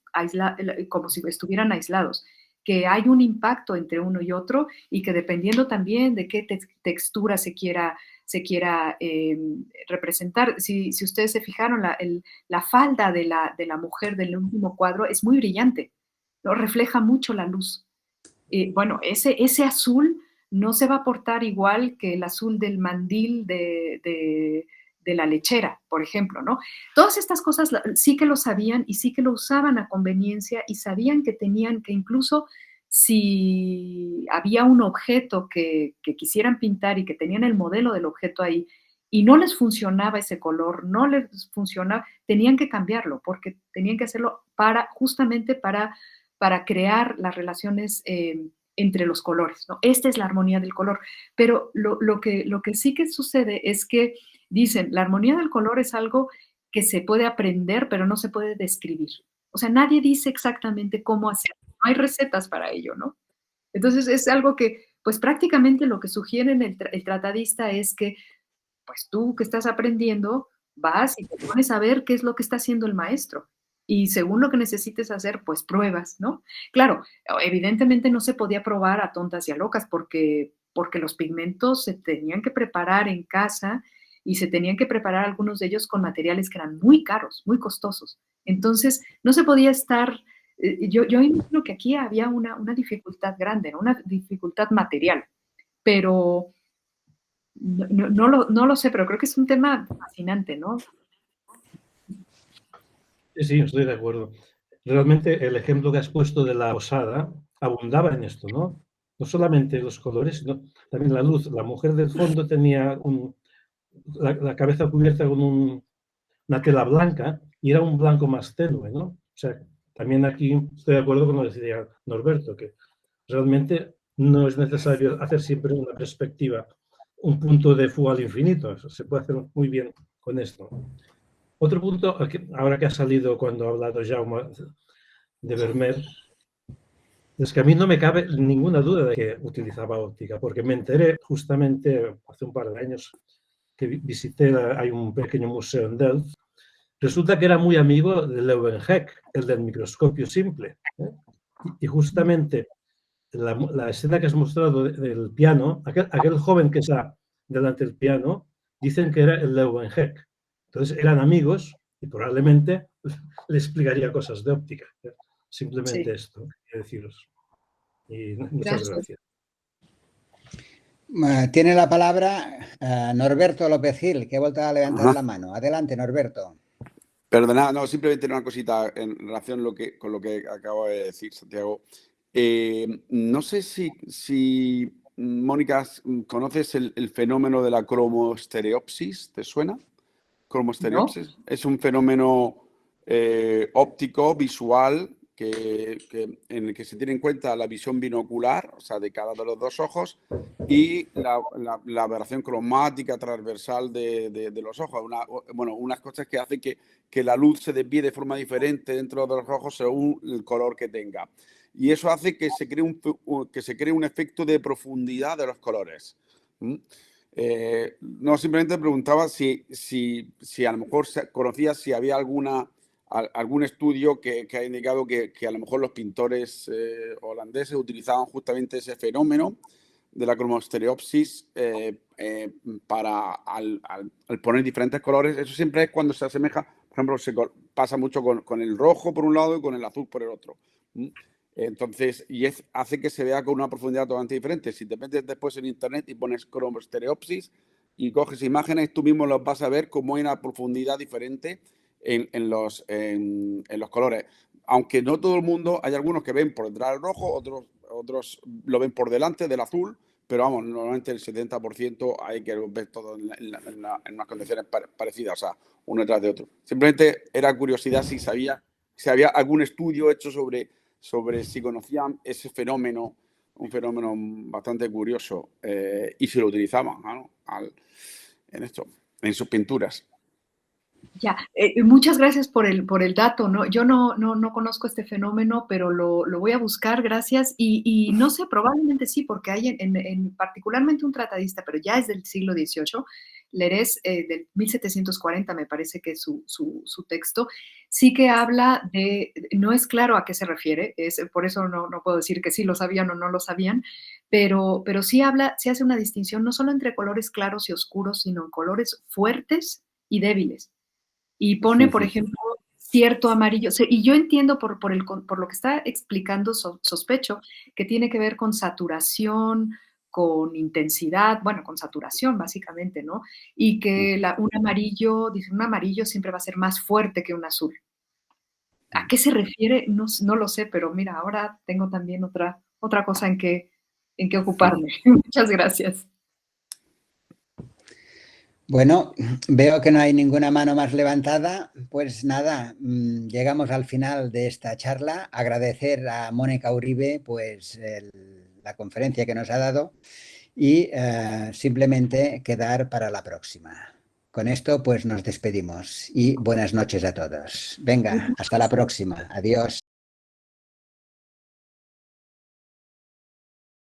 como si estuvieran aislados, que hay un impacto entre uno y otro y que dependiendo también de qué textura se quiera representar. Si ustedes se fijaron, la falda de la mujer del último cuadro es muy brillante, ¿no? Refleja mucho la luz. Bueno, ese azul no se va a portar igual que el azul del mandil de la lechera, por ejemplo, ¿no? Todas estas cosas sí que lo sabían y sí que lo usaban a conveniencia y sabían que tenían que incluso si había un objeto que quisieran pintar y que tenían el modelo del objeto ahí y no les funcionaba ese color, no les funcionaba, tenían que cambiarlo porque tenían que hacerlo justamente para crear las relaciones entre los colores, ¿no? Esta es la armonía del color. Pero lo que sí que sucede es que dicen, la armonía del color es algo que se puede aprender, pero no se puede describir. O sea, nadie dice exactamente cómo hacerlo. No hay recetas para ello, ¿no? Entonces, es algo que, pues prácticamente lo que sugiere el tratadista es que, pues tú que estás aprendiendo, vas y te pones a ver qué es lo que está haciendo el maestro. Y según lo que necesites hacer, pues pruebas, ¿no? Claro, evidentemente no se podía probar a tontas y a locas porque los pigmentos se tenían que preparar en casa y se tenían que preparar algunos de ellos con materiales que eran muy caros, muy costosos. Entonces, no se podía estar, yo imagino que aquí había una dificultad grande, ¿no? Una dificultad material, pero no lo sé, pero creo que es un tema fascinante, ¿no? Sí, estoy de acuerdo. Realmente el ejemplo que has puesto de la posada abundaba en esto, ¿no? No solamente los colores, sino también la luz. La mujer del fondo tenía la cabeza cubierta con una tela blanca y era un blanco más tenue, ¿no? O sea, también aquí estoy de acuerdo con lo que decía Norberto, que realmente no es necesario hacer siempre una perspectiva, un punto de fuga al infinito. Eso se puede hacer muy bien con esto. Otro punto, ahora que ha salido cuando ha hablado Jaume de Vermeer, es que a mí no me cabe ninguna duda de que utilizaba óptica, porque me enteré justamente hace un par de años que visité, hay un pequeño museo en Delft. Resulta que era muy amigo de Leeuwenhoek, el del microscopio simple. Y justamente la escena que has mostrado del piano, aquel joven que está delante del piano, dicen que era el Leeuwenhoek. Entonces eran amigos y probablemente le explicaría cosas de óptica. Simplemente esto, quiero deciros. Y muchas gracias. Tiene la palabra Norberto López Gil, que ha vuelto a levantar la mano. Adelante, Norberto. Perdona, no, simplemente una cosita en relación con lo que acabo de decir, Santiago. No sé si Mónica, ¿conoces el fenómeno de la cromoestereopsis? ¿Te suena? Cromoestereopsis. ¿No? Es un fenómeno óptico, visual, en el que se tiene en cuenta la visión binocular, o sea, de cada de los dos ojos, y la aberración cromática transversal de los ojos. Unas cosas que hacen que la luz se desvíe de forma diferente dentro de los ojos según el color que tenga. Y eso hace que se cree un efecto de profundidad de los colores. No, simplemente preguntaba si a lo mejor conocías si había algún estudio que ha indicado que a lo mejor los pintores holandeses utilizaban justamente ese fenómeno de la cromoestereopsis para al poner diferentes colores. Eso siempre es cuando se asemeja, por ejemplo, pasa mucho con el rojo por un lado y con el azul por el otro. Entonces, hace que se vea con una profundidad totalmente diferente. Si te metes después en internet y pones cromoestereopsis y coges imágenes, tú mismo los vas a ver como hay una profundidad diferente en los colores. Aunque no todo el mundo, hay algunos que ven por detrás del rojo, otros lo ven por delante del azul, pero vamos, normalmente el 70% hay que ver todo en unas condiciones parecidas, o sea, uno detrás de otro. Simplemente era curiosidad si había algún estudio hecho sobre si conocían ese fenómeno, un fenómeno bastante curioso, y si lo utilizaban, ¿no? en sus pinturas. Ya, muchas gracias por el dato, ¿no? Yo no conozco este fenómeno, pero lo voy a buscar, gracias. Y no sé, probablemente sí, porque hay particularmente un tratadista, pero ya es del siglo XVIII, Lerés, del 1740, me parece que es su texto, sí que habla no es claro a qué se refiere, por eso no puedo decir que sí lo sabían o no lo sabían, pero sí hace una distinción no solo entre colores claros y oscuros, sino en colores fuertes y débiles. Y pone, por ejemplo, cierto amarillo. Y yo entiendo por lo que está explicando, sospecho, que tiene que ver con saturación, con intensidad, bueno, con saturación básicamente, ¿no? Y que un amarillo siempre va a ser más fuerte que un azul. ¿A qué se refiere? No lo sé, pero mira, ahora tengo también otra cosa en que ocuparme. Muchas gracias. Bueno, veo que no hay ninguna mano más levantada. Pues nada, llegamos al final de esta charla. Agradecer a Mónica Uribe pues, la conferencia que nos ha dado y simplemente quedar para la próxima. Con esto pues nos despedimos y buenas noches a todos. Venga, hasta la próxima. Adiós.